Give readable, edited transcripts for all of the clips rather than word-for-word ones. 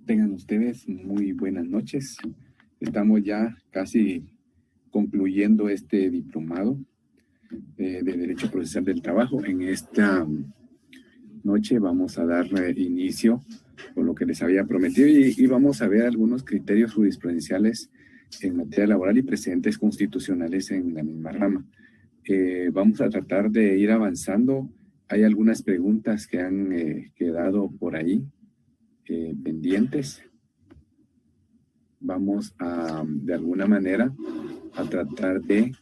Tengan ustedes muy buenas noches. Estamos ya casi concluyendo este diplomado de Derecho Procesal del Trabajo. En esta noche vamos a dar inicio con lo que les había prometido y vamos a ver algunos criterios jurisprudenciales en materia laboral y precedentes constitucionales en la misma rama. Vamos a tratar de ir avanzando. Hay algunas preguntas que han quedado por ahí pendientes. Vamos a, de alguna manera, a tratar de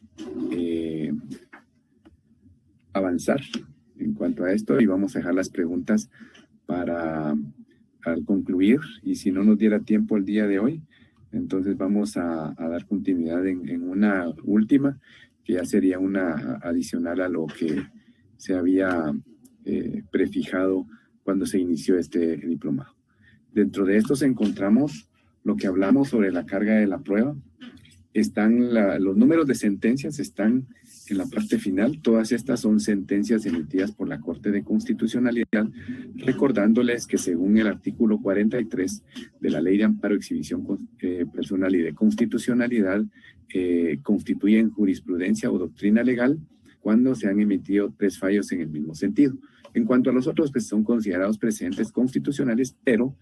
avanzar en cuanto a esto y vamos a dejar las preguntas para al concluir, y si no nos diera tiempo el día de hoy, entonces vamos a dar continuidad en una última, que ya sería una adicional a lo que se había prefijado cuando se inició este diplomado. Dentro de estos encontramos lo que hablamos sobre la carga de la prueba. Los números de sentencias están en la parte final. Todas estas son sentencias emitidas por la Corte de Constitucionalidad, recordándoles que según el artículo 43 de la Ley de Amparo, Exhibición Personal y de Constitucionalidad, constituyen jurisprudencia o doctrina legal cuando se han emitido 3 fallos en el mismo sentido. En cuanto a los otros, pues son considerados precedentes constitucionales, pero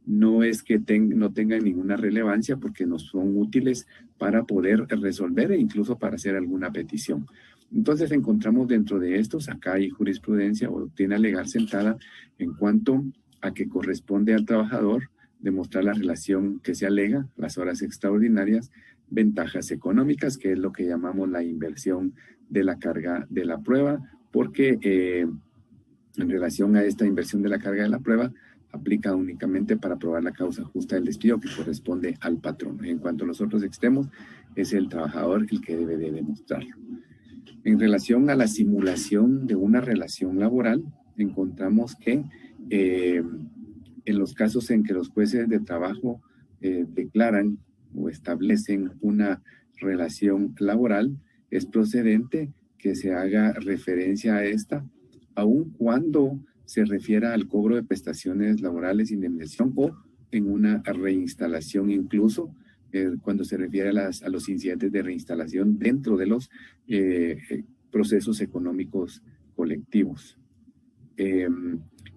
no es que no tengan ninguna relevancia porque nos son útiles para poder resolver e incluso para hacer alguna petición. Entonces encontramos dentro de estos, acá hay jurisprudencia o doctrina legal sentada en cuanto a que corresponde al trabajador demostrar la relación que se alega, las horas extraordinarias, ventajas económicas, que es lo que llamamos la inversión de la carga de la prueba, porque en relación a esta inversión de la carga de la prueba, aplica únicamente para probar la causa justa del despido que corresponde al patrón. En cuanto a los otros extremos, es el trabajador el que debe de demostrarlo. En relación a la simulación de una relación laboral, encontramos que en los casos en que los jueces de trabajo declaran o establecen una relación laboral, es procedente que se haga referencia a esta, aun cuando se refiera al cobro de prestaciones laborales, indemnización o en una reinstalación incluso, cuando se refiere a los incidentes de reinstalación dentro de los procesos económicos colectivos.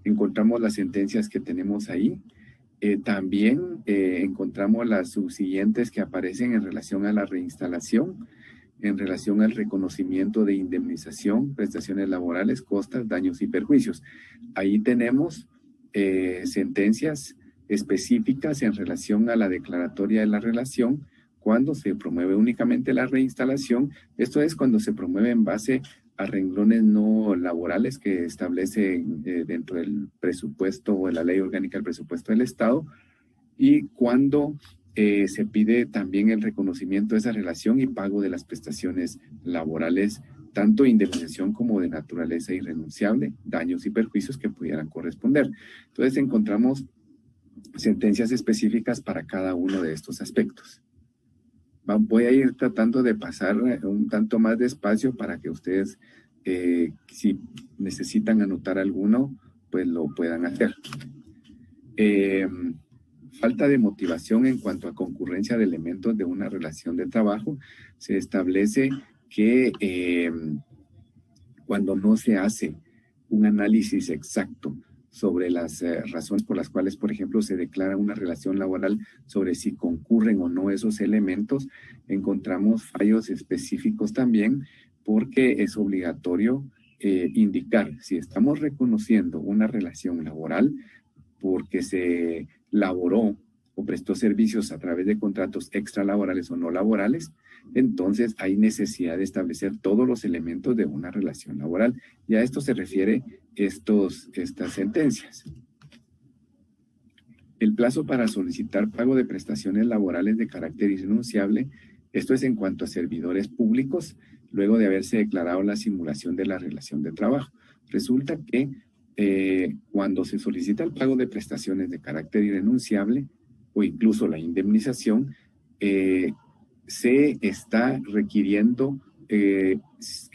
Encontramos las sentencias que tenemos ahí. También encontramos las subsiguientes que aparecen en relación a la reinstalación, en relación al reconocimiento de indemnización, prestaciones laborales, costas, daños y perjuicios. Ahí tenemos sentencias específicas en relación a la declaratoria de la relación, cuando se promueve únicamente la reinstalación. Esto es cuando se promueve en base a renglones no laborales que establece dentro del presupuesto o de la Ley Orgánica del Presupuesto del Estado, y cuando se pide también el reconocimiento de esa relación y pago de las prestaciones laborales, tanto indemnización como de naturaleza irrenunciable, daños y perjuicios que pudieran corresponder. Entonces encontramos sentencias específicas para cada uno de estos aspectos. Voy a ir tratando de pasar un tanto más despacio para que ustedes, si necesitan anotar alguno, pues lo puedan hacer. Falta de motivación en cuanto a concurrencia de elementos de una relación de trabajo. Se establece que cuando no se hace un análisis exacto sobre las razones por las cuales, por ejemplo, se declara una relación laboral, sobre si concurren o no esos elementos, encontramos fallos específicos también, porque es obligatorio indicar si estamos reconociendo una relación laboral porque se laboró o prestó servicios a través de contratos extralaborales o no laborales, entonces hay necesidad de establecer todos los elementos de una relación laboral. Y a esto se refiere estas sentencias. El plazo para solicitar pago de prestaciones laborales de carácter irrenunciable, esto es en cuanto a servidores públicos, luego de haberse declarado la simulación de la relación de trabajo. Resulta que cuando se solicita el pago de prestaciones de carácter irrenunciable o incluso la indemnización, se está requiriendo que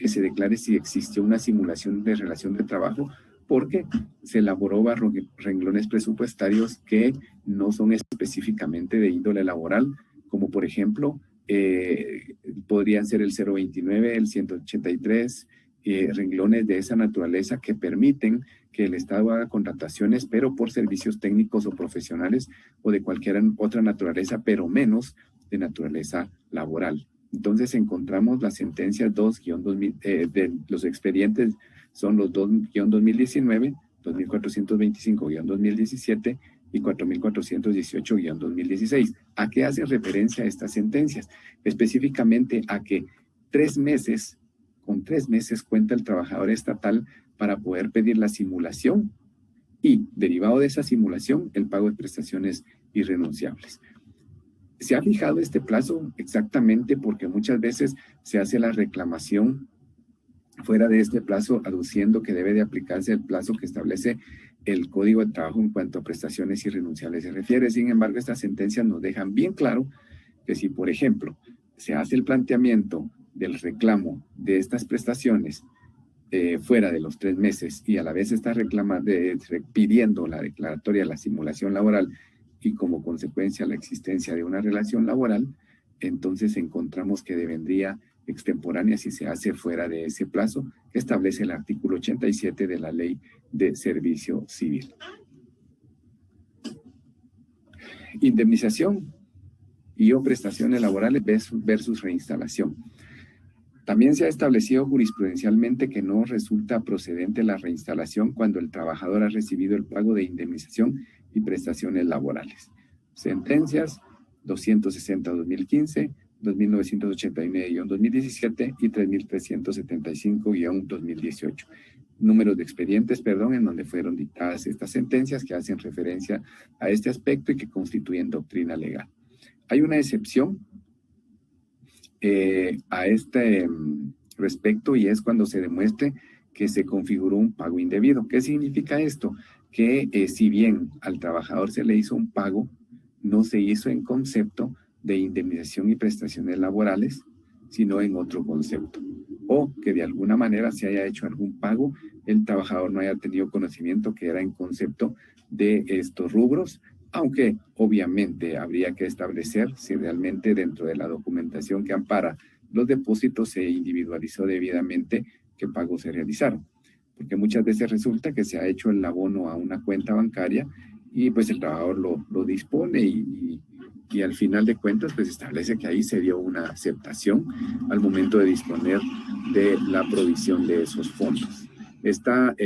se declare si existió una simulación de relación de trabajo porque se elaboró bajo renglones presupuestarios que no son específicamente de índole laboral, como por ejemplo, podrían ser el 029, el 183, renglones de esa naturaleza que permiten que el Estado haga contrataciones, pero por servicios técnicos o profesionales o de cualquier otra naturaleza, pero menos de naturaleza laboral. Entonces encontramos las sentencias 2-2000, de los expedientes son los 2-2019, 2425-2017 y 4418-2016. ¿A qué hacen referencia estas sentencias? Específicamente a que con 3 meses cuenta el trabajador estatal para poder pedir la simulación y, derivado de esa simulación, el pago de prestaciones irrenunciables. Se ha fijado este plazo exactamente porque muchas veces se hace la reclamación fuera de este plazo, aduciendo que debe de aplicarse el plazo que establece el Código de Trabajo en cuanto a prestaciones irrenunciables se refiere. Sin embargo, estas sentencias nos dejan bien claro que si, por ejemplo, se hace el planteamiento del reclamo de estas prestaciones fuera de los 3 meses y a la vez está pidiendo la declaratoria, la simulación laboral y como consecuencia la existencia de una relación laboral, entonces encontramos que devendría extemporánea si se hace fuera de ese plazo que establece el artículo 87 de la Ley de Servicio Civil. Indemnización y o prestaciones laborales versus reinstalación. También se ha establecido jurisprudencialmente que no resulta procedente la reinstalación cuando el trabajador ha recibido el pago de indemnización y prestaciones laborales. Sentencias 260-2015, 2989-2017 y 3375-2018. Números de expedientes, en donde fueron dictadas estas sentencias que hacen referencia a este aspecto y que constituyen doctrina legal. Hay una excepción a este respecto y es cuando se demuestre que se configuró un pago indebido. ¿Qué significa esto? Que si bien al trabajador se le hizo un pago, no se hizo en concepto de indemnización y prestaciones laborales, sino en otro concepto. O que de alguna manera se haya hecho algún pago, el trabajador no haya tenido conocimiento que era en concepto de estos rubros, aunque obviamente habría que establecer si realmente dentro de la documentación que ampara los depósitos se individualizó debidamente qué pagos se realizaron. Porque muchas veces resulta que se ha hecho el abono a una cuenta bancaria y pues el trabajador lo dispone y al final de cuentas pues establece que ahí se dio una aceptación al momento de disponer de la provisión de esos fondos. Esta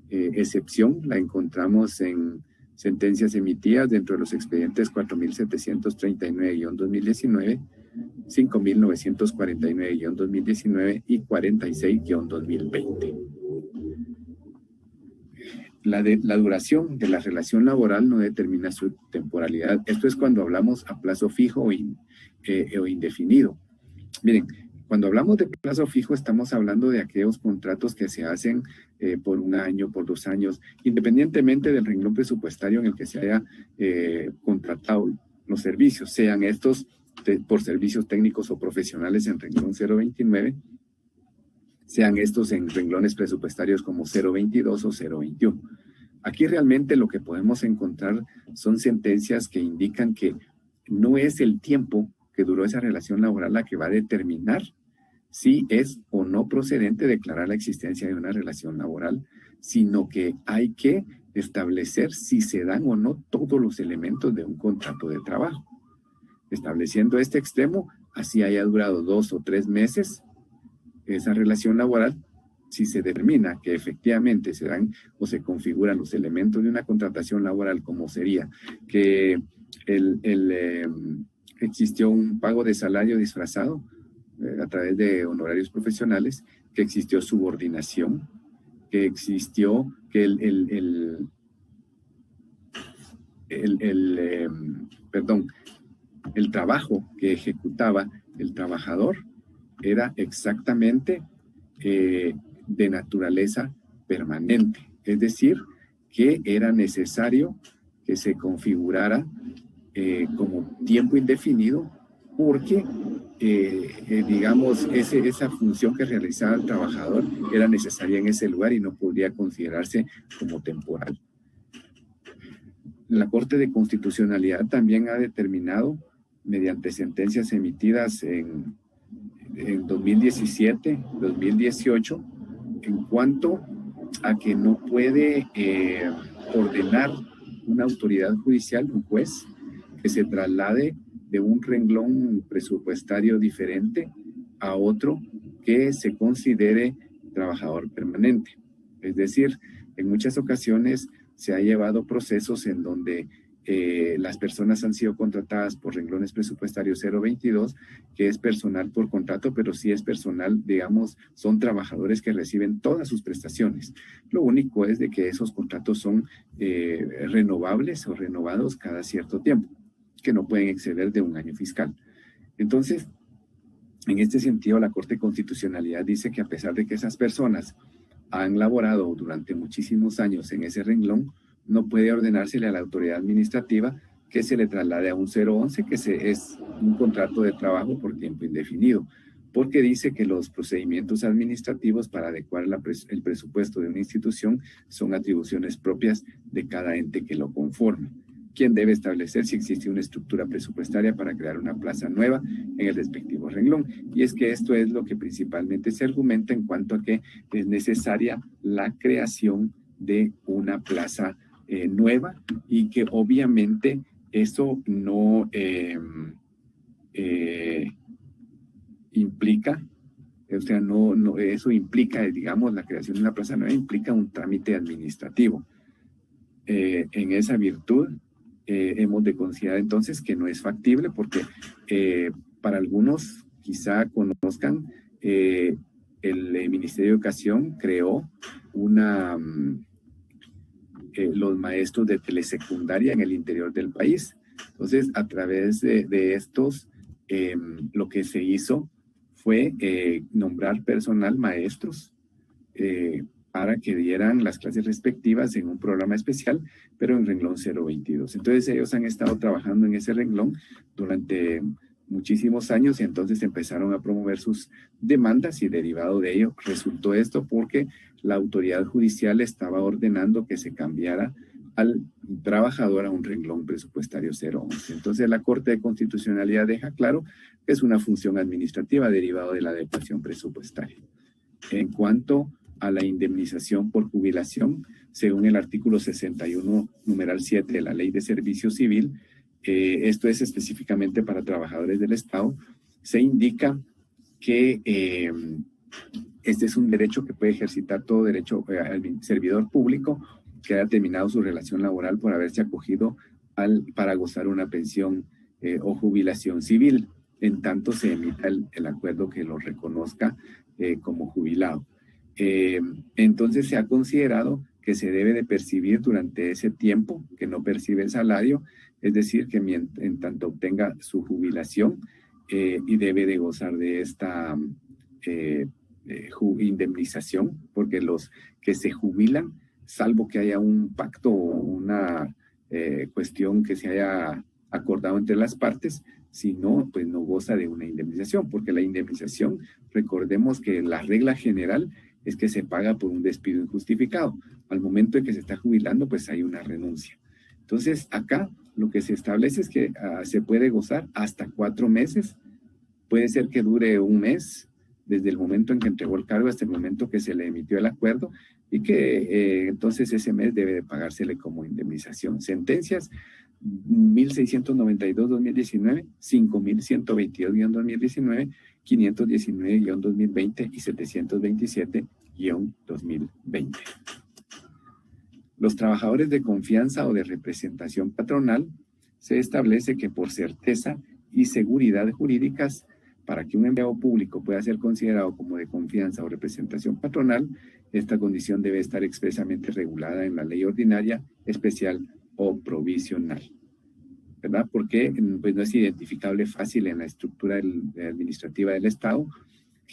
excepción la encontramos en sentencias emitidas dentro de los expedientes 4739-2019, 5949-2019 y 46-2020. La duración de la relación laboral no determina su temporalidad. Esto es cuando hablamos a plazo fijo o indefinido. Miren, cuando hablamos de plazo fijo estamos hablando de aquellos contratos que se hacen por 1 año, por 2 años, independientemente del renglón presupuestario en el que se haya contratado los servicios, sean estos por servicios técnicos o profesionales en renglón 029, sean estos en renglones presupuestarios como 022 o 021. Aquí realmente lo que podemos encontrar son sentencias que indican que no es el tiempo que duró esa relación laboral la que va a determinar si es o no procedente declarar la existencia de una relación laboral, sino que hay que establecer si se dan o no todos los elementos de un contrato de trabajo. Estableciendo este extremo, así haya durado 2 o 3 meses, esa relación laboral, si se determina que efectivamente se dan o se configuran los elementos de una contratación laboral, como sería que existió un pago de salario disfrazado a través de honorarios profesionales, que existió subordinación, que existió que el trabajo que ejecutaba el trabajador era exactamente de naturaleza permanente, es decir, que era necesario que se configurara como tiempo indefinido porque, digamos, esa función que realizaba el trabajador era necesaria en ese lugar y no podría considerarse como temporal. La Corte de Constitucionalidad también ha determinado, mediante sentencias emitidas en 2017, 2018, en cuanto a que no puede ordenar una autoridad judicial, un juez, que se traslade de un renglón presupuestario diferente a otro que se considere trabajador permanente. Es decir, en muchas ocasiones se ha llevado procesos en donde las personas han sido contratadas por renglones presupuestarios 022, que es personal por contrato, pero sí es personal, digamos, son trabajadores que reciben todas sus prestaciones. Lo único es de que esos contratos son renovables o renovados cada cierto tiempo, que no pueden exceder de un año fiscal. Entonces, en este sentido, la Corte de Constitucionalidad dice que a pesar de que esas personas han laborado durante muchísimos años en ese renglón, no puede ordenársele a la autoridad administrativa que se le traslade a un 011, que es un contrato de trabajo por tiempo indefinido, porque dice que los procedimientos administrativos para adecuar el presupuesto de una institución son atribuciones propias de cada ente que lo conforme, quien debe establecer si existe una estructura presupuestaria para crear una plaza nueva en el respectivo renglón. Y es que esto es lo que principalmente se argumenta en cuanto a que es necesaria la creación de una plaza nueva, y que obviamente eso no implica, o sea, eso implica, digamos, la creación de una plaza nueva implica un trámite administrativo. En esa virtud, hemos de considerar entonces que no es factible, porque para algunos quizá conozcan, el Ministerio de Educación creó los maestros de telesecundaria en el interior del país. Entonces, a través de estos, lo que se hizo fue nombrar personal, maestros, para que dieran las clases respectivas en un programa especial, pero en renglón 022. Entonces ellos han estado trabajando en ese renglón durante muchísimos años, y entonces empezaron a promover sus demandas, y derivado de ello resultó esto, porque la autoridad judicial estaba ordenando que se cambiara al trabajador a un renglón presupuestario 011. Entonces la Corte de Constitucionalidad deja claro que es una función administrativa derivada de la adecuación presupuestaria. En cuanto a la indemnización por jubilación, según el artículo 61, numeral 7 de la Ley de Servicio Civil, esto es específicamente para trabajadores del Estado, se indica que este es un derecho que puede ejercitar todo derecho al servidor público que haya terminado su relación laboral por haberse acogido para gozar una pensión o jubilación civil, en tanto se emita el acuerdo que lo reconozca como jubilado. Entonces se ha considerado que se debe de percibir durante ese tiempo que no percibe el salario, es decir, que en tanto obtenga su jubilación, y debe de gozar de esta indemnización, porque los que se jubilan, salvo que haya un pacto o una cuestión que se haya acordado entre las partes, si no, pues no goza de una indemnización, porque la indemnización, recordemos que la regla general es que se paga por un despido injustificado. Al momento en que se está jubilando, pues hay una renuncia. Entonces, acá lo que se establece es que se puede gozar hasta 4 meses. Puede ser que dure un mes, desde el momento en que entregó el cargo hasta el momento que se le emitió el acuerdo, y que entonces ese mes debe de pagársele como indemnización. Sentencias 1692-2019, 5122-2019, 519-2020 y 727-2020. Los trabajadores de confianza o de representación patronal, se establece que por certeza y seguridad jurídicas, para que un empleado público pueda ser considerado como de confianza o representación patronal, esta condición debe estar expresamente regulada en la ley ordinaria, especial o provisional, ¿verdad? Porque pues, no es identificable fácil en la estructura administrativa del Estado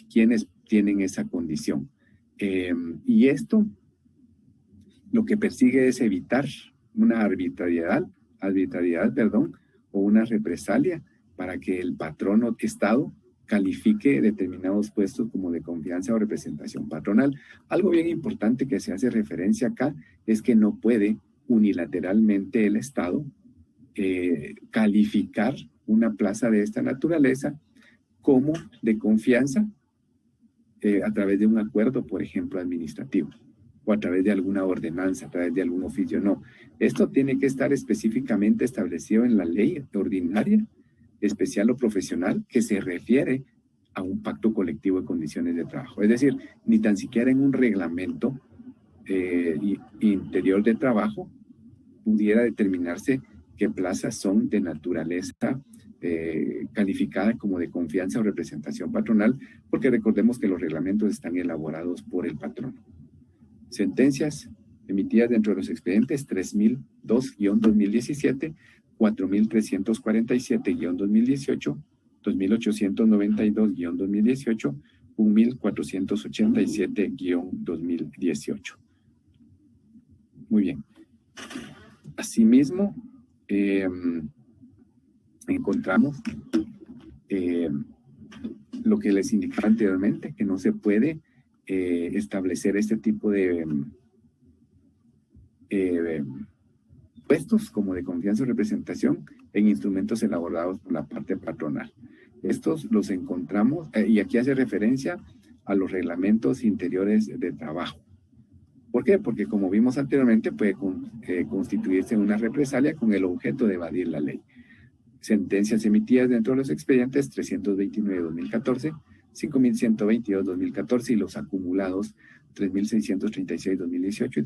quienes tienen esa condición. Y esto lo que persigue es evitar una arbitrariedad, o una represalia para que el patrón o Estado califique determinados puestos como de confianza o representación patronal. Algo bien importante que se hace referencia acá es que no puede unilateralmente el Estado calificar una plaza de esta naturaleza como de confianza a través de un acuerdo, por ejemplo, administrativo, o a través de alguna ordenanza, a través de algún oficio. No, esto tiene que estar específicamente establecido en la ley ordinaria, especial o profesional, que se refiere a un pacto colectivo de condiciones de trabajo. Es decir, ni tan siquiera en un reglamento interior de trabajo pudiera determinarse qué plazas son de naturaleza calificada como de confianza o representación patronal, porque recordemos que los reglamentos están elaborados por el patrón. Sentencias emitidas dentro de los expedientes 3002-2017, 4347-2018, 2892-2018, 1487-2018. Muy bien. Asimismo, encontramos lo que les indicaba anteriormente, que no se puede establecer este tipo de puestos como de confianza o representación en instrumentos elaborados por la parte patronal. Estos los encontramos, y aquí hace referencia a los reglamentos interiores de trabajo. ¿Por qué? Porque como vimos anteriormente, puede constituirse una represalia con el objeto de evadir la ley. Sentencias emitidas dentro de los expedientes 329-2014, 5122-2014 y los acumulados 3636-2018 y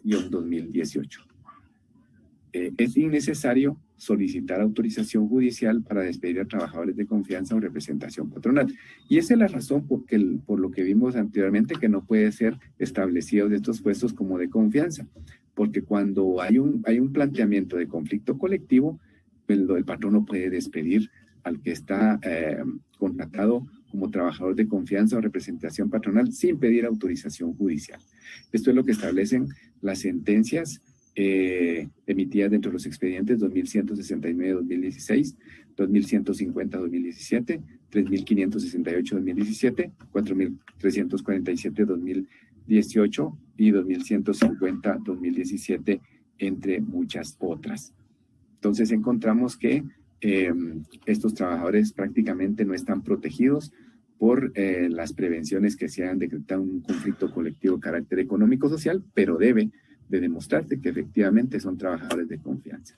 3651-2018. Es innecesario solicitar autorización judicial para despedir a trabajadores de confianza o representación patronal. Y esa es la razón por lo que vimos anteriormente que no puede ser establecido de estos puestos como de confianza. Porque cuando hay un planteamiento de conflicto colectivo, el patrón no puede despedir al que está contratado como trabajador de confianza o representación patronal sin pedir autorización judicial. Esto es lo que establecen las sentencias emitidas dentro de los expedientes 2169-2016, 2150-2017, 3568-2017, 4347-2018 y 2150-2017, entre muchas otras. Entonces encontramos que estos trabajadores prácticamente no están protegidos por las prevenciones que se han decretado en un conflicto colectivo de carácter económico-social, pero debe de demostrarse que efectivamente son trabajadores de confianza.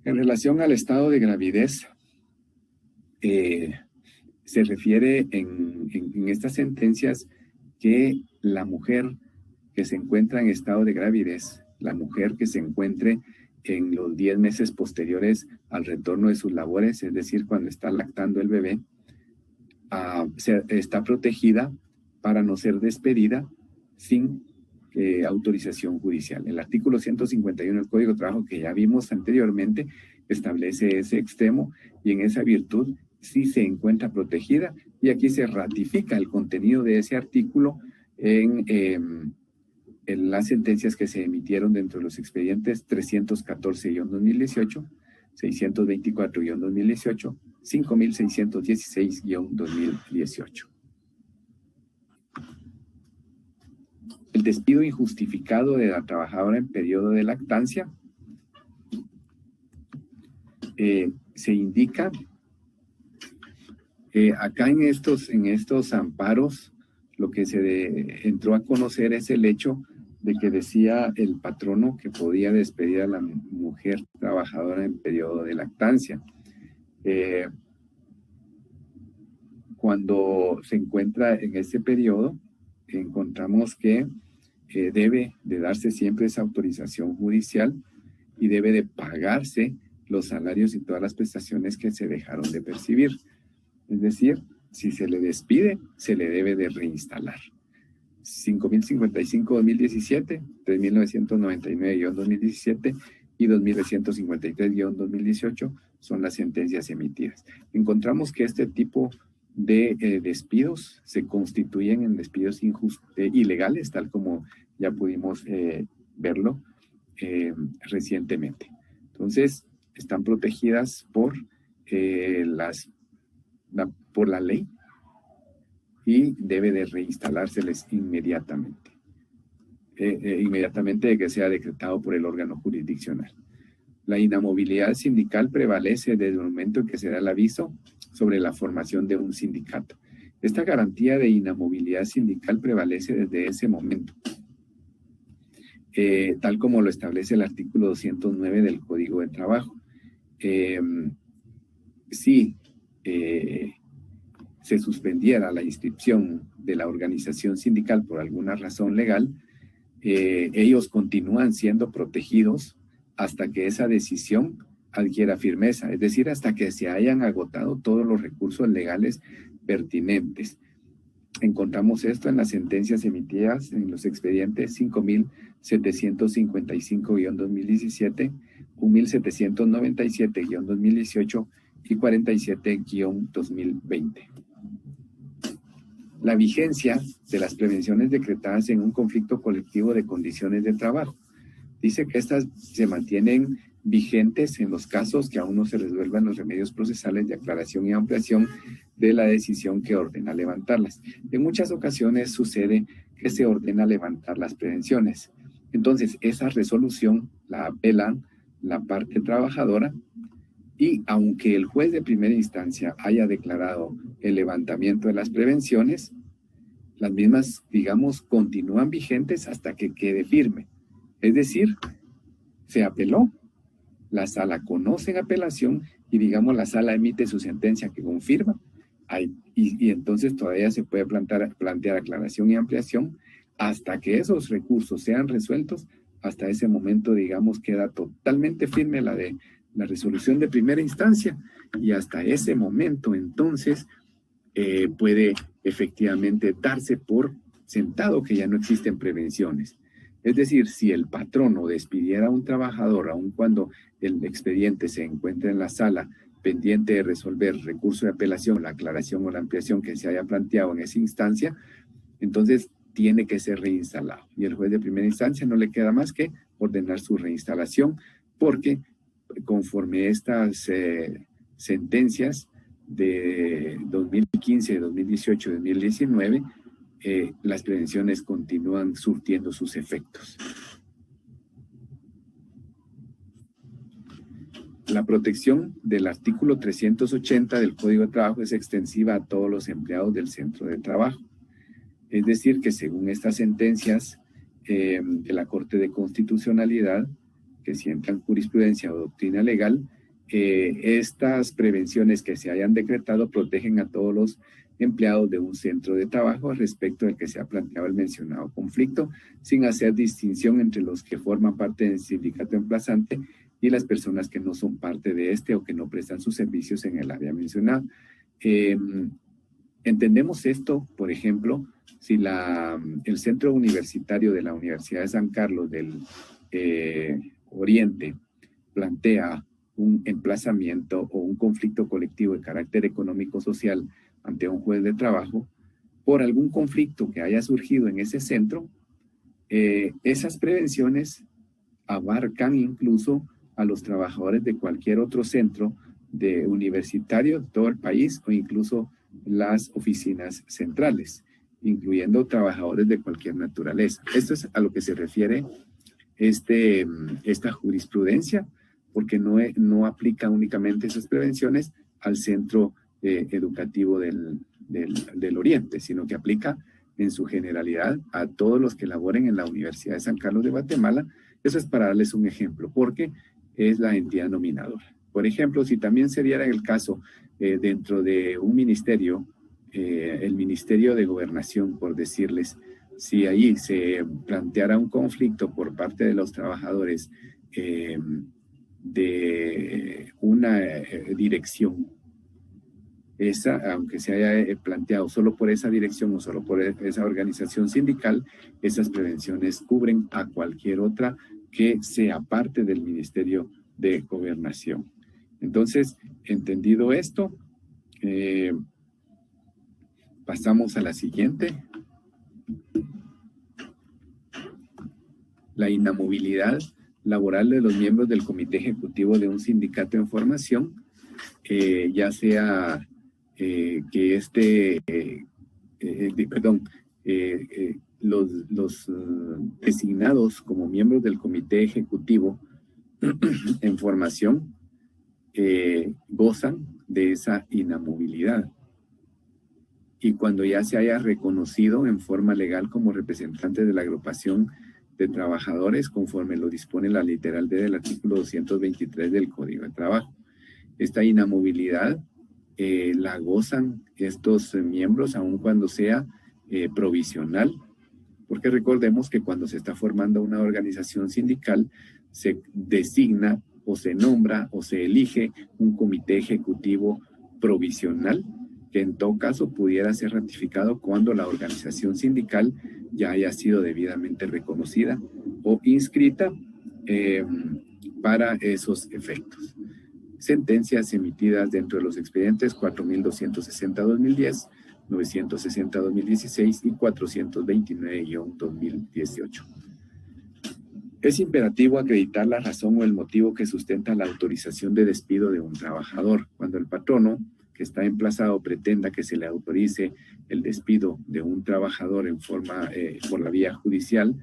En relación al estado de gravidez, se refiere en estas sentencias que la mujer que se encuentra en estado de gravidez, la mujer que se encuentre en los 10 meses posteriores al retorno de sus labores, es decir, cuando está lactando el bebé, está protegida para no ser despedida sin autorización judicial. El artículo 151 del Código de Trabajo, que ya vimos anteriormente, establece ese extremo y en esa virtud sí se encuentra protegida, y aquí se ratifica el contenido de ese artículo en las sentencias que se emitieron dentro de los expedientes 314-2018, 624-2018, 5616-2018. El despido injustificado de la trabajadora en periodo de lactancia se indica acá en estos amparos. Lo que se entró a conocer es el hecho de que decía el patrono que podía despedir a la mujer trabajadora en periodo de lactancia. Cuando se encuentra en ese periodo, encontramos que debe de darse siempre esa autorización judicial y debe de pagarse los salarios y todas las prestaciones que se dejaron de percibir. Es decir, si se le despide, se le debe de reinstalar. 5.055-2017, 3.999-2017 y 2.353-2018 son las sentencias emitidas. Encontramos que este tipo de despidos se constituyen en despidos ilegales, tal como ya pudimos verlo recientemente. Entonces, están protegidas por, por la ley y debe de reinstalárseles inmediatamente. Inmediatamente de que sea decretado por el órgano jurisdiccional. La inamovilidad sindical prevalece desde el momento en que se da el aviso sobre la formación de un sindicato. Esta garantía de inamovilidad sindical prevalece desde ese momento, tal como lo establece el artículo 209 del Código de Trabajo. Si se suspendiera la inscripción de la organización sindical por alguna razón legal, ellos continúan siendo protegidos hasta que esa decisión adquiera firmeza, es decir, hasta que se hayan agotado todos los recursos legales pertinentes. Encontramos esto en las sentencias emitidas en los expedientes 5.755-2017, 1.797-2018 y 47-2020. La vigencia de las prevenciones decretadas en un conflicto colectivo de condiciones de trabajo. Dice que estas se mantienen vigentes en los casos que aún no se resuelvan los remedios procesales de aclaración y ampliación de la decisión que ordena levantarlas. En muchas ocasiones sucede que se ordena levantar las prevenciones. Entonces, esa resolución la apelan la parte trabajadora y aunque el juez de primera instancia haya declarado el levantamiento de las prevenciones, las mismas, digamos, continúan vigentes hasta que quede firme. Es decir, se apeló, la sala conoce en apelación y, digamos, la sala emite su sentencia que confirma y entonces todavía se puede plantear aclaración y ampliación hasta que esos recursos sean resueltos. Hasta ese momento, digamos, queda totalmente firme la resolución de primera instancia y hasta ese momento entonces puede efectivamente darse por sentado que ya no existen prevenciones. Es decir, si el patrono despidiera a un trabajador, aun cuando el expediente se encuentra en la sala pendiente de resolver recurso de apelación, la aclaración o la ampliación que se haya planteado en esa instancia, entonces tiene que ser reinstalado. Y el juez de primera instancia no le queda más que ordenar su reinstalación, porque conforme estas sentencias de 2015, 2018 y 2019, las prevenciones continúan surtiendo sus efectos. La protección del artículo 380 del Código de Trabajo es extensiva a todos los empleados del centro de trabajo. Es decir, que según estas sentencias de la Corte de Constitucionalidad, que sientan jurisprudencia o doctrina legal, estas prevenciones que se hayan decretado protegen a todos los empleados de un centro de trabajo respecto del que se ha planteado el mencionado conflicto, sin hacer distinción entre los que forman parte del sindicato emplazante y las personas que no son parte de este o que no prestan sus servicios en el área mencionada. Entendemos esto, por ejemplo, si el centro universitario de la Universidad de San Carlos del Oriente plantea un emplazamiento o un conflicto colectivo de carácter económico-social ante un juez de trabajo, por algún conflicto que haya surgido en ese centro, esas prevenciones abarcan incluso a los trabajadores de cualquier otro centro de universitario de todo el país o incluso las oficinas centrales, incluyendo trabajadores de cualquier naturaleza. Esto es a lo que se refiere esta jurisprudencia, porque no aplica únicamente esas prevenciones al centro educativo del Oriente, sino que aplica en su generalidad a todos los que laboren en la Universidad de San Carlos de Guatemala. Eso es para darles un ejemplo, porque es la entidad nominadora. Por ejemplo, si también se diera el caso dentro de un ministerio, el Ministerio de Gobernación, por decirles, si ahí se planteara un conflicto por parte de los trabajadores de una dirección, aunque se haya planteado solo por esa dirección o solo por esa organización sindical, esas prevenciones cubren a cualquier otra que sea parte del Ministerio de Gobernación. Entonces, entendido esto, pasamos a la siguiente. La inamovilidad laboral de los miembros del comité ejecutivo de un sindicato en formación, ya sea que los designados como miembros del comité ejecutivo en formación gozan de esa inamovilidad. Y cuando ya se haya reconocido en forma legal como representante de la agrupación de trabajadores, conforme lo dispone la literal D del artículo 223 del Código de Trabajo. Esta inamovilidad la gozan estos miembros, aun cuando sea provisional, porque recordemos que cuando se está formando una organización sindical, se designa o se nombra o se elige un comité ejecutivo provisional, que en todo caso pudiera ser ratificado cuando la organización sindical ya haya sido debidamente reconocida o inscrita para esos efectos. Sentencias emitidas dentro de los expedientes 4.260-2010, 960-2016 y 429-2018. Es imperativo acreditar la razón o el motivo que sustenta la autorización de despido de un trabajador. Cuando el patrono que está emplazado pretenda que se le autorice el despido de un trabajador en forma por la vía judicial,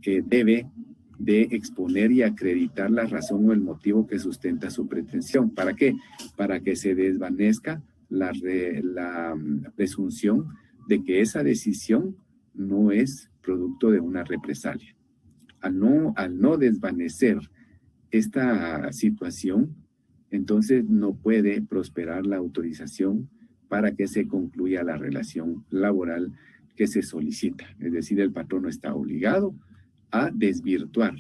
debe de exponer y acreditar la razón o el motivo que sustenta su pretensión. ¿Para qué? Para que se desvanezca la presunción de que esa decisión no es producto de una represalia. Al no desvanecer esta situación, entonces no puede prosperar la autorización para que se concluya la relación laboral que se solicita. Es decir, el patrono está obligado a desvirtuar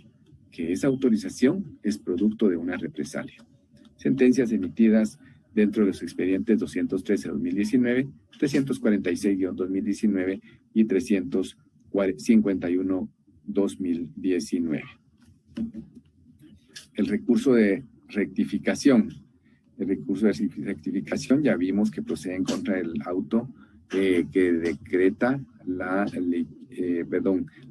que esa autorización es producto de una represalia. Sentencias emitidas dentro de los expedientes 213-2019, 346-2019 y 351-2019. El recurso de rectificación. El recurso de rectificación ya vimos que procede en contra del auto que decreta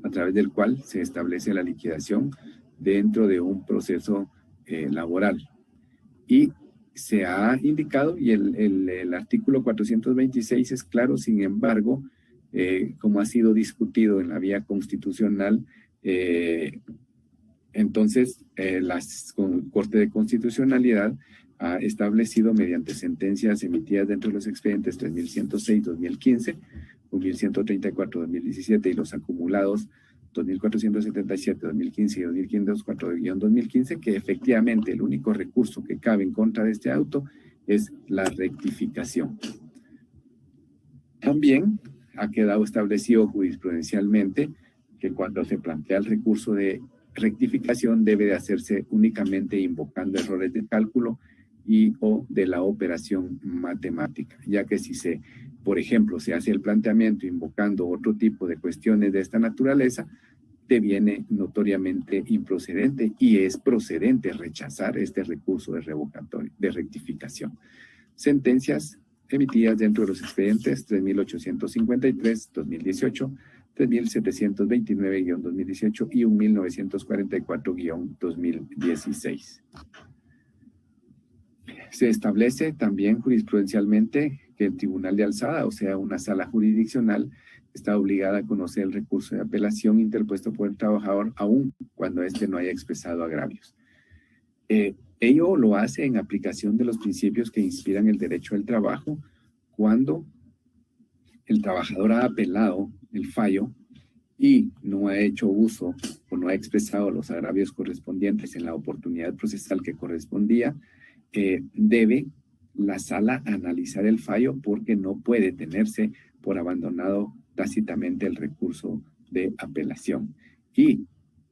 a través del cual se establece la liquidación dentro de un proceso laboral. Y se ha indicado, y el artículo 426 es claro, sin embargo, como ha sido discutido en la vía constitucional, entonces la Corte de Constitucionalidad ha establecido mediante sentencias emitidas dentro de los expedientes 3106-2015, 1134-2017 y los acumulados 2477, 2015 y 2504-2015, que efectivamente el único recurso que cabe en contra de este auto es la rectificación. También ha quedado establecido jurisprudencialmente que cuando se plantea el recurso de rectificación debe de hacerse únicamente invocando errores de cálculo y o de la operación matemática, ya que si por ejemplo, se hace el planteamiento invocando otro tipo de cuestiones de esta naturaleza, deviene notoriamente improcedente y es procedente rechazar este recurso de revocatorio, de rectificación. Sentencias emitidas dentro de los expedientes 3.853-2018, 3.729-2018 y 1.944-2016. Se establece también jurisprudencialmente que el tribunal de alzada, o sea, una sala jurisdiccional, está obligada a conocer el recurso de apelación interpuesto por el trabajador, aun cuando éste no haya expresado agravios. Ello lo hace en aplicación de los principios que inspiran el derecho al trabajo, cuando el trabajador ha apelado el fallo y no ha hecho uso o no ha expresado los agravios correspondientes en la oportunidad procesal que correspondía, debe la sala analizar el fallo porque no puede tenerse por abandonado tácitamente el recurso de apelación. Y,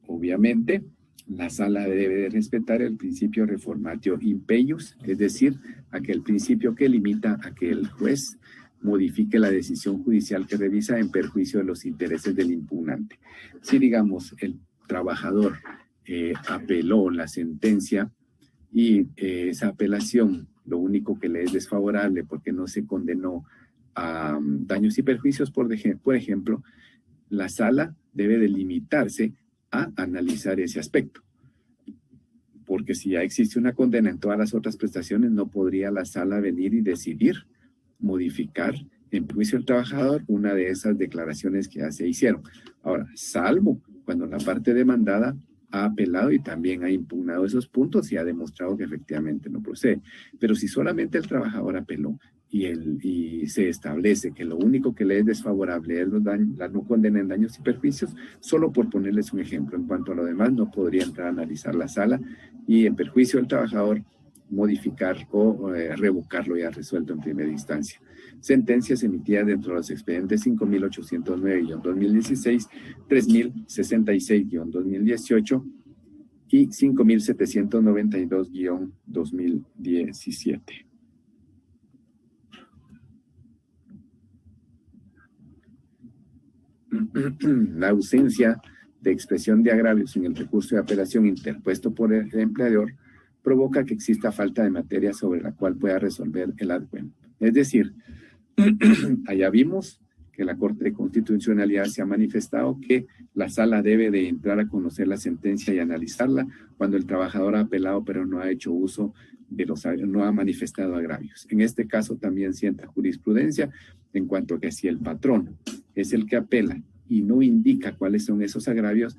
obviamente, la sala debe de respetar el principio reformatio impeius, es decir, aquel principio que limita a que el juez modifique la decisión judicial que revisa en perjuicio de los intereses del impugnante. Si, digamos, el trabajador apeló la sentencia y esa apelación lo único que le es desfavorable porque no se condenó a daños y perjuicios, por ejemplo, la sala debe de limitarse a analizar ese aspecto. porque si ya existe una condena en todas las otras prestaciones, no podría la sala venir y decidir modificar en juicio del trabajador una de esas declaraciones que ya se hicieron. Ahora, salvo cuando la parte demandada ha apelado y también ha impugnado esos puntos y ha demostrado que efectivamente no procede. Pero si solamente el trabajador apeló y se establece que lo único que le es desfavorable es la no condena en daños y perjuicios, solo por ponerles un ejemplo. En cuanto a lo demás, no podría entrar a analizar la sala y en perjuicio del trabajador modificar o revocarlo ya resuelto en primera instancia. Sentencias emitidas dentro de los expedientes 5.809-2016, 3.066-2018 y 5.792-2017. La ausencia de expresión de agravios en el recurso de apelación interpuesto por el empleador provoca que exista falta de materia sobre la cual pueda resolver el adjuento. Es decir, allá vimos que la Corte de Constitucionalidad se ha manifestado que la sala debe de entrar a conocer la sentencia y analizarla cuando el trabajador ha apelado pero no ha hecho uso de no ha manifestado agravios. En este caso también sienta jurisprudencia en cuanto a que si el patrón es el que apela y no indica cuáles son esos agravios,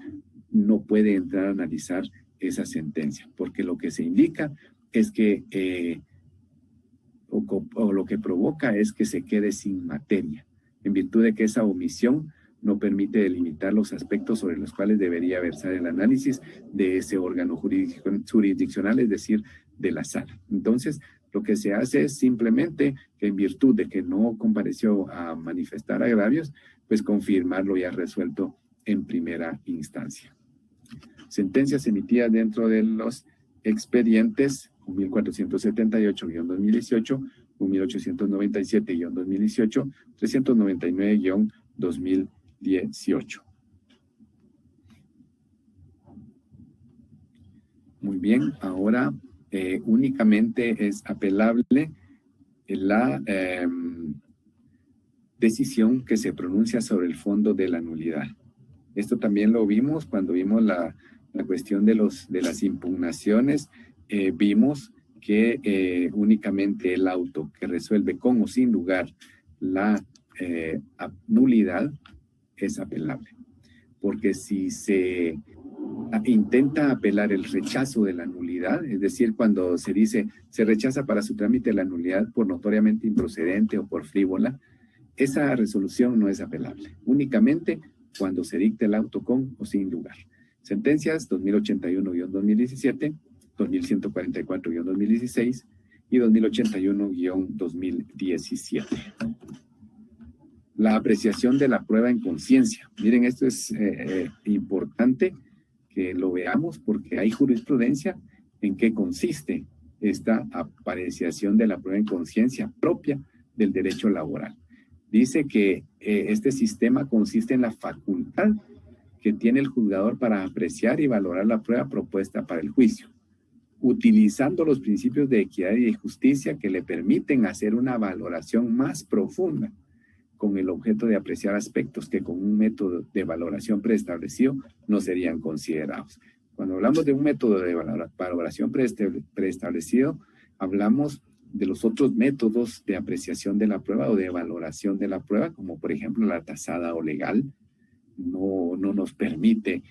no puede entrar a analizar esa sentencia, porque lo que se indica es que, o lo que provoca es que se quede sin materia, en virtud de que esa omisión no permite delimitar los aspectos sobre los cuales debería versar el análisis de ese órgano jurisdiccional, es decir, de la sala. Entonces, lo que se hace es simplemente que en virtud de que no compareció a manifestar agravios, pues confirmarlo ya resuelto en primera instancia. Sentencias emitidas dentro de los expedientes 1478-2018, 1897-2018, 399-2018. Muy bien, ahora únicamente es apelable la decisión que se pronuncia sobre el fondo de la nulidad. Esto también lo vimos cuando vimos la cuestión de las impugnaciones. Vimos que únicamente el auto que resuelve con o sin lugar la nulidad es apelable. Porque si se intenta apelar el rechazo de la nulidad, es decir, cuando se dice se rechaza para su trámite la nulidad por notoriamente improcedente o por frívola, esa resolución no es apelable. Únicamente cuando se dicte el auto con o sin lugar. Sentencias 2081-2017, 2144-2016 y 2081-2017. La apreciación de la prueba en conciencia. Miren, esto es importante que lo veamos porque hay jurisprudencia en qué consiste esta apreciación de la prueba en conciencia propia del derecho laboral. Dice que este sistema consiste en la facultad que tiene el juzgador para apreciar y valorar la prueba propuesta para el juicio, utilizando los principios de equidad y de justicia que le permiten hacer una valoración más profunda con el objeto de apreciar aspectos que con un método de valoración preestablecido no serían considerados. Cuando hablamos de un método de valoración preestablecido, hablamos de los otros métodos de apreciación de la prueba o de valoración de la prueba, como por ejemplo la tasada o legal, no nos permite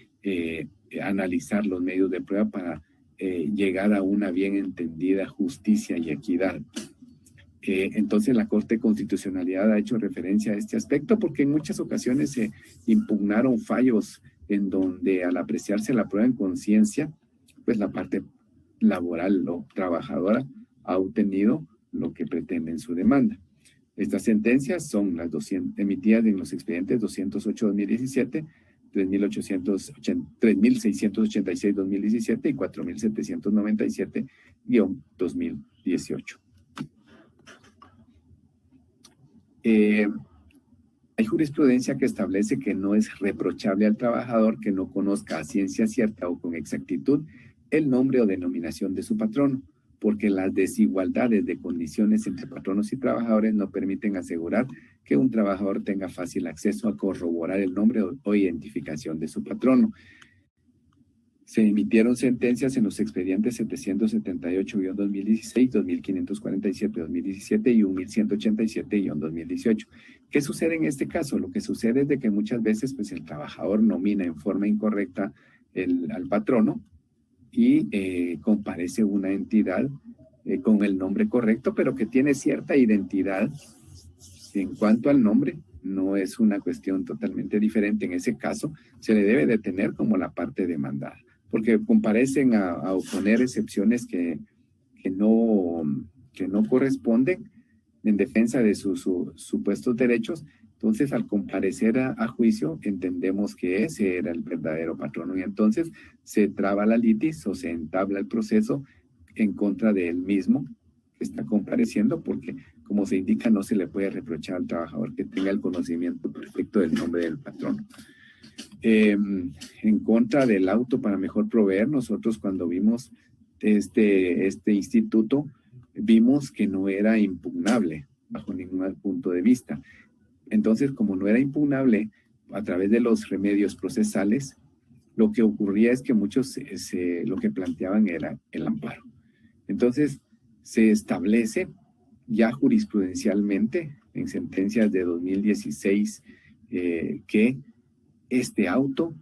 analizar los medios de prueba para llegar a una bien entendida justicia y equidad. Entonces la Corte de Constitucionalidad ha hecho referencia a este aspecto porque en muchas ocasiones se impugnaron fallos en donde al apreciarse la prueba en conciencia, pues la parte laboral o trabajadora ha obtenido lo que pretende en su demanda. Estas sentencias son las emitidas en los expedientes 208-2017, 3.686-2017 y 4.797-2018. Hay jurisprudencia que establece que no es reprochable al trabajador que no conozca a ciencia cierta o con exactitud el nombre o denominación de su patrono, porque las desigualdades de condiciones entre patronos y trabajadores no permiten asegurar que un trabajador tenga fácil acceso a corroborar el nombre o identificación de su patrono. Se emitieron sentencias en los expedientes 778-2016, 2547-2017 y 1187-2018. ¿Qué sucede en este caso? Lo que sucede es de que muchas veces pues, el trabajador nomina en forma incorrecta al patrono y comparece una entidad con el nombre correcto, pero que tiene cierta identidad en cuanto al nombre. No es una cuestión totalmente diferente. En ese caso, se le debe de tener como la parte demandada, porque comparecen a oponer excepciones que no corresponden en defensa de sus supuestos derechos. Entonces, al comparecer a juicio, entendemos que ese era el verdadero patrono y entonces se traba la litis o se entabla el proceso en contra de él mismo que está compareciendo, porque como se indica, no se le puede reprochar al trabajador que tenga el conocimiento perfecto del nombre del patrono. En contra del auto para mejor proveer, nosotros cuando vimos este instituto, vimos que no era impugnable bajo ningún punto de vista. Entonces, como no era impugnable, a través de los remedios procesales, lo que ocurría es que muchos lo que planteaban era el amparo. Entonces, se establece ya jurisprudencialmente en sentencias de 2016 que este auto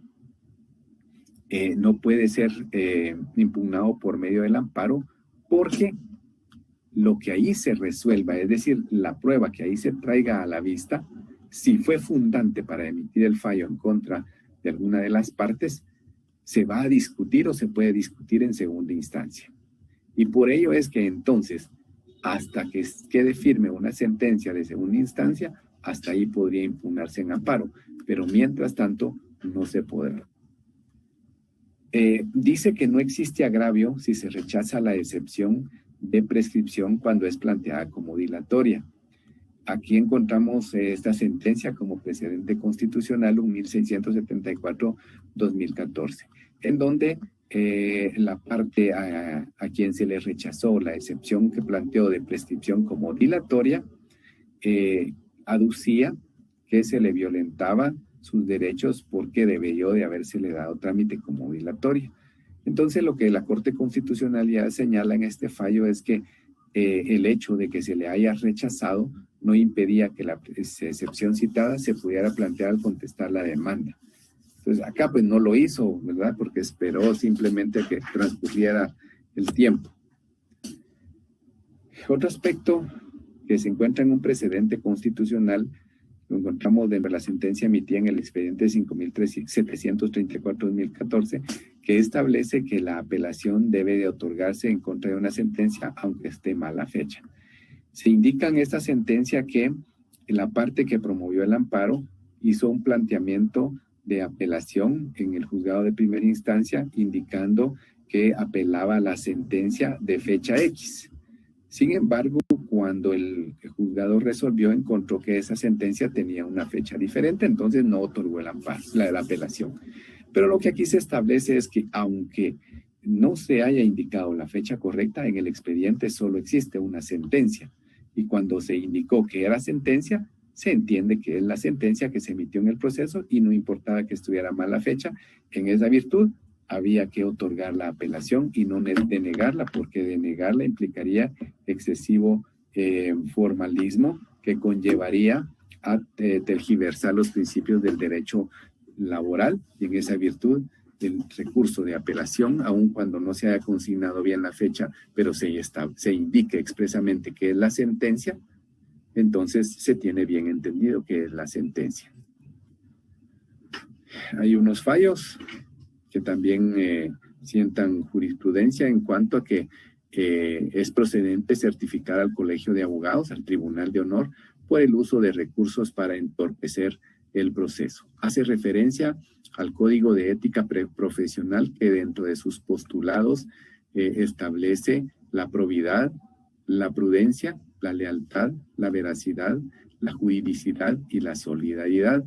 no puede ser impugnado por medio del amparo porque lo que ahí se resuelva, es decir, la prueba que ahí se traiga a la vista, si fue fundante para emitir el fallo en contra de alguna de las partes, se va a discutir o se puede discutir en segunda instancia. Y por ello es que entonces, hasta que quede firme una sentencia de segunda instancia, hasta ahí podría impugnarse en amparo, pero mientras tanto no se podrá. Dice que no existe agravio si se rechaza la excepción de prescripción cuando es planteada como dilatoria. Aquí encontramos esta sentencia como precedente constitucional 1674-2014, en donde la parte a quien se le rechazó la excepción que planteó de prescripción como dilatoria, aducía que se le violentaba sus derechos porque debió de habérsele dado trámite como dilatoria. Entonces, lo que la Corte Constitucional ya señala en este fallo es que el hecho de que se le haya rechazado no impedía que la excepción citada se pudiera plantear al contestar la demanda. Entonces, acá pues no lo hizo, ¿verdad? Porque esperó simplemente que transcurriera el tiempo. Otro aspecto que se encuentra en un precedente constitucional lo encontramos dentro de la sentencia emitida en el expediente 5734-2014, que establece que la apelación debe de otorgarse en contra de una sentencia, aunque esté mala fecha. Se indica en esta sentencia que la parte que promovió el amparo hizo un planteamiento de apelación en el juzgado de primera instancia, indicando que apelaba a la sentencia de fecha X. Sin embargo, cuando el juzgado resolvió, encontró que esa sentencia tenía una fecha diferente, entonces no otorgó el amparo, la apelación. Pero lo que aquí se establece es que aunque no se haya indicado la fecha correcta, en el expediente solo existe una sentencia. Y cuando se indicó que era sentencia, se entiende que es la sentencia que se emitió en el proceso y no importaba que estuviera mal la fecha. En esa virtud, había que otorgar la apelación y no denegarla, porque denegarla implicaría excesivo formalismo que conllevaría a tergiversar los principios del derecho laboral, y en esa virtud el recurso de apelación, aun cuando no se haya consignado bien la fecha, pero se indique expresamente que es la sentencia, entonces se tiene bien entendido que es la sentencia. Hay unos fallos que también sientan jurisprudencia en cuanto a que es procedente certificar al Colegio de Abogados, al Tribunal de Honor, por el uso de recursos para entorpecer el proceso. Hace referencia al Código de Ética Profesional, que dentro de sus postulados establece la probidad, la prudencia, la lealtad, la veracidad, la juridicidad y la solidaridad.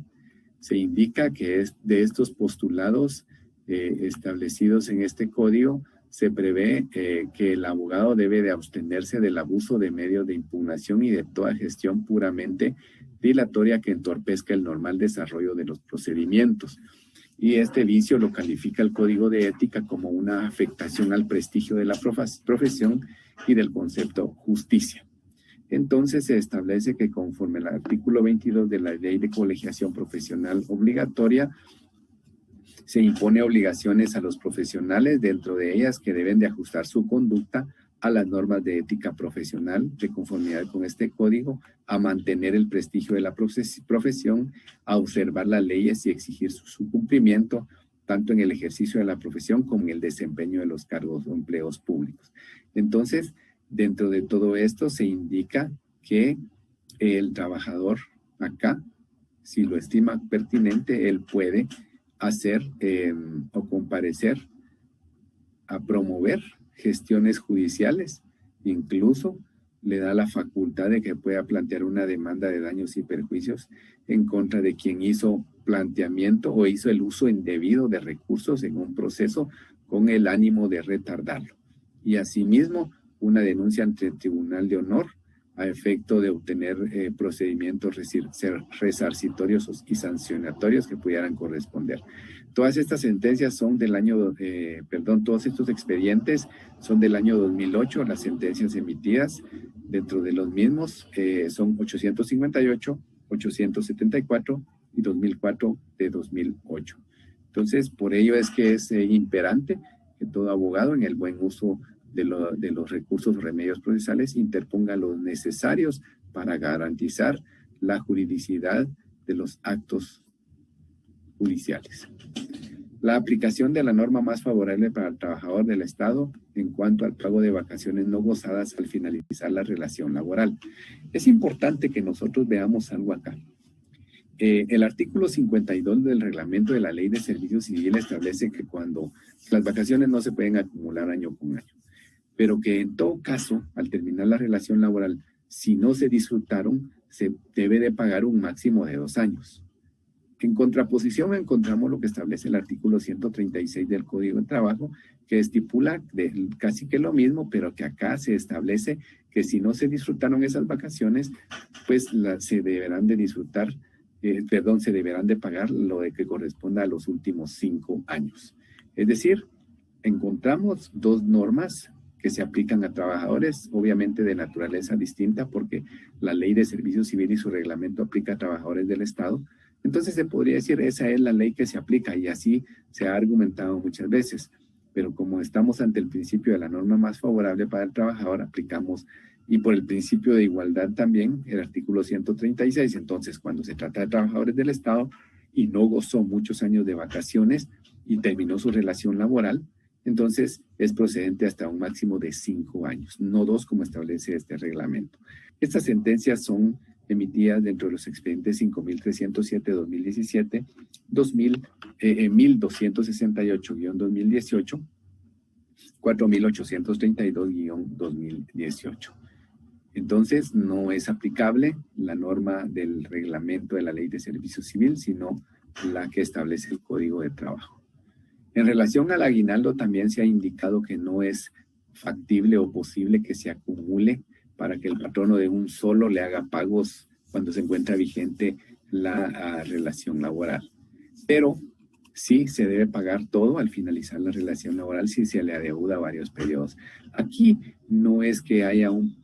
Se indica que de estos postulados establecidos en este código, se prevé que el abogado debe de abstenerse del abuso de medios de impugnación y de toda gestión puramente dilatoria que entorpezca el normal desarrollo de los procedimientos. Y este vicio lo califica el Código de Ética como una afectación al prestigio de la profesión y del concepto justicia. Entonces se establece que conforme al artículo 22 de la Ley de Colegiación Profesional Obligatoria, se impone obligaciones a los profesionales, dentro de ellas que deben de ajustar su conducta a las normas de ética profesional de conformidad con este código, a mantener el prestigio de la profesión, a observar las leyes y exigir su cumplimiento, tanto en el ejercicio de la profesión como en el desempeño de los cargos o empleos públicos. Entonces, dentro de todo esto se indica que el trabajador acá, si lo estima pertinente, él puede hacer o comparecer a promover gestiones judiciales, incluso le da la facultad de que pueda plantear una demanda de daños y perjuicios en contra de quien hizo planteamiento o hizo el uso indebido de recursos en un proceso con el ánimo de retardarlo. Y asimismo, una denuncia ante el Tribunal de Honor a efecto de obtener procedimientos resarcitorios y sancionatorios que pudieran corresponder. Todas estas sentencias son del año, todos estos expedientes son del año 2008, las sentencias emitidas dentro de los mismos son 858, 874 y 2004 de 2008. Entonces, por ello es que es imperante que todo abogado en el buen uso de los recursos o remedios procesales interponga los necesarios para garantizar la juridicidad de los actos judiciales. La aplicación de la norma más favorable para el trabajador del Estado en cuanto al pago de vacaciones no gozadas al finalizar la relación laboral. Es importante que nosotros veamos algo acá. El artículo 52 del reglamento de la Ley de Servicio Civil establece que cuando las vacaciones no se pueden acumular año con año, pero que en todo caso, al terminar la relación laboral, si no se disfrutaron, se debe de pagar un máximo de 2 años. En contraposición encontramos lo que establece el artículo 136 del Código de Trabajo, que estipula casi que lo mismo, pero que acá se establece que si no se disfrutaron esas vacaciones, pues se deberán de disfrutar, se deberán de pagar lo de que corresponda a los últimos 5 años. Es decir, encontramos dos normas que se aplican a trabajadores, obviamente de naturaleza distinta, porque la Ley de Servicio Civil y su reglamento aplica a trabajadores del Estado. Entonces se podría decir, esa es la ley que se aplica, y así se ha argumentado muchas veces. Pero como estamos ante el principio de la norma más favorable para el trabajador, aplicamos, y por el principio de igualdad también, el artículo 136. Entonces, cuando se trata de trabajadores del Estado y no gozó muchos años de vacaciones y terminó su relación laboral, entonces es procedente hasta un máximo de 5 años, no 2 como establece este reglamento. Estas sentencias son emitidas dentro de los expedientes 5.307-2017, 1268-2018, 4.832-2018. Entonces, no es aplicable la norma del reglamento de la Ley de Servicio Civil, sino la que establece el Código de Trabajo. En relación al aguinaldo, también se ha indicado que no es factible o posible que se acumule para que el patrono de un solo le haga pagos cuando se encuentra vigente la relación laboral. Pero sí se debe pagar todo al finalizar la relación laboral si se le adeuda varios periodos. Aquí no es que haya un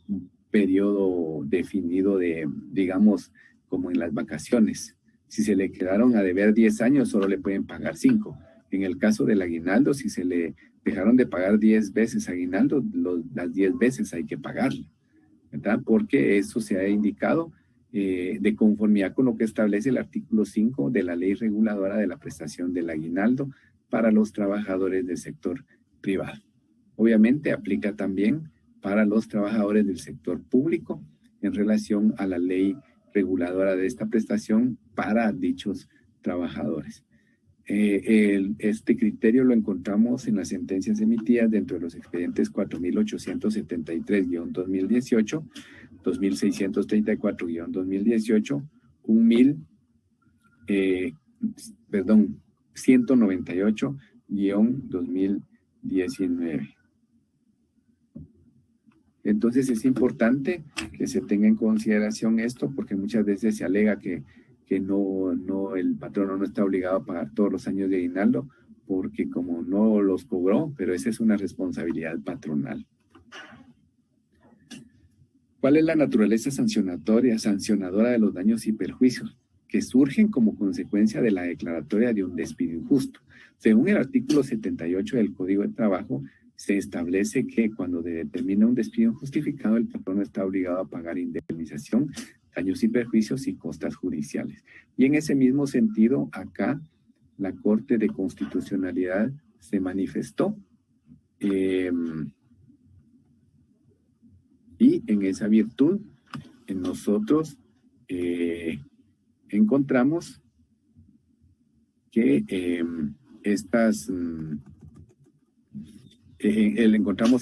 periodo definido de, digamos, como en las vacaciones. Si se le quedaron a deber 10 años, solo le pueden pagar 5. En el caso del aguinaldo, si se le dejaron de pagar 10 veces aguinaldo, las 10 veces hay que pagarlo, ¿verdad? Porque eso se ha indicado de conformidad con lo que establece el artículo 5 de la Ley Reguladora de la Prestación del Aguinaldo para los trabajadores del sector privado. Obviamente aplica también para los trabajadores del sector público en relación a la ley reguladora de esta prestación para dichos trabajadores. Este criterio lo encontramos en las sentencias emitidas dentro de los expedientes 4.873-2018, 2.634-2018, 198-2019. Entonces es importante que se tenga en consideración esto, porque muchas veces se alega que que el patrono no está obligado a pagar todos los años de aguinaldo, porque como no los cobró, pero esa es una responsabilidad patronal. ¿Cuál es la naturaleza sancionadora de los daños y perjuicios que surgen como consecuencia de la declaratoria de un despido injusto? Según el artículo 78 del Código de Trabajo, se establece que cuando determina un despido injustificado, el patrono está obligado a pagar indemnización, daños y perjuicios y costas judiciales. Y en ese mismo sentido, acá la Corte de Constitucionalidad se manifestó y en esa virtud nosotros encontramos que encontramos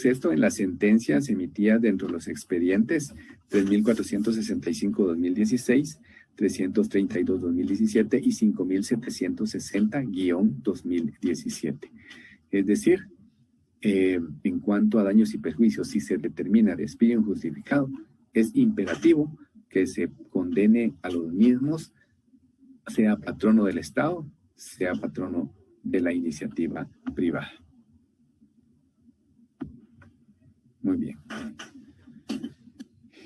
esto en las sentencias emitidas dentro de los expedientes 3.465-2016, 332-2017 y 5.760-2017. Es decir, en cuanto a daños y perjuicios, si se determina despido injustificado, es imperativo que se condene a los mismos, sea patrono del Estado, sea patrono de la iniciativa privada. Muy bien.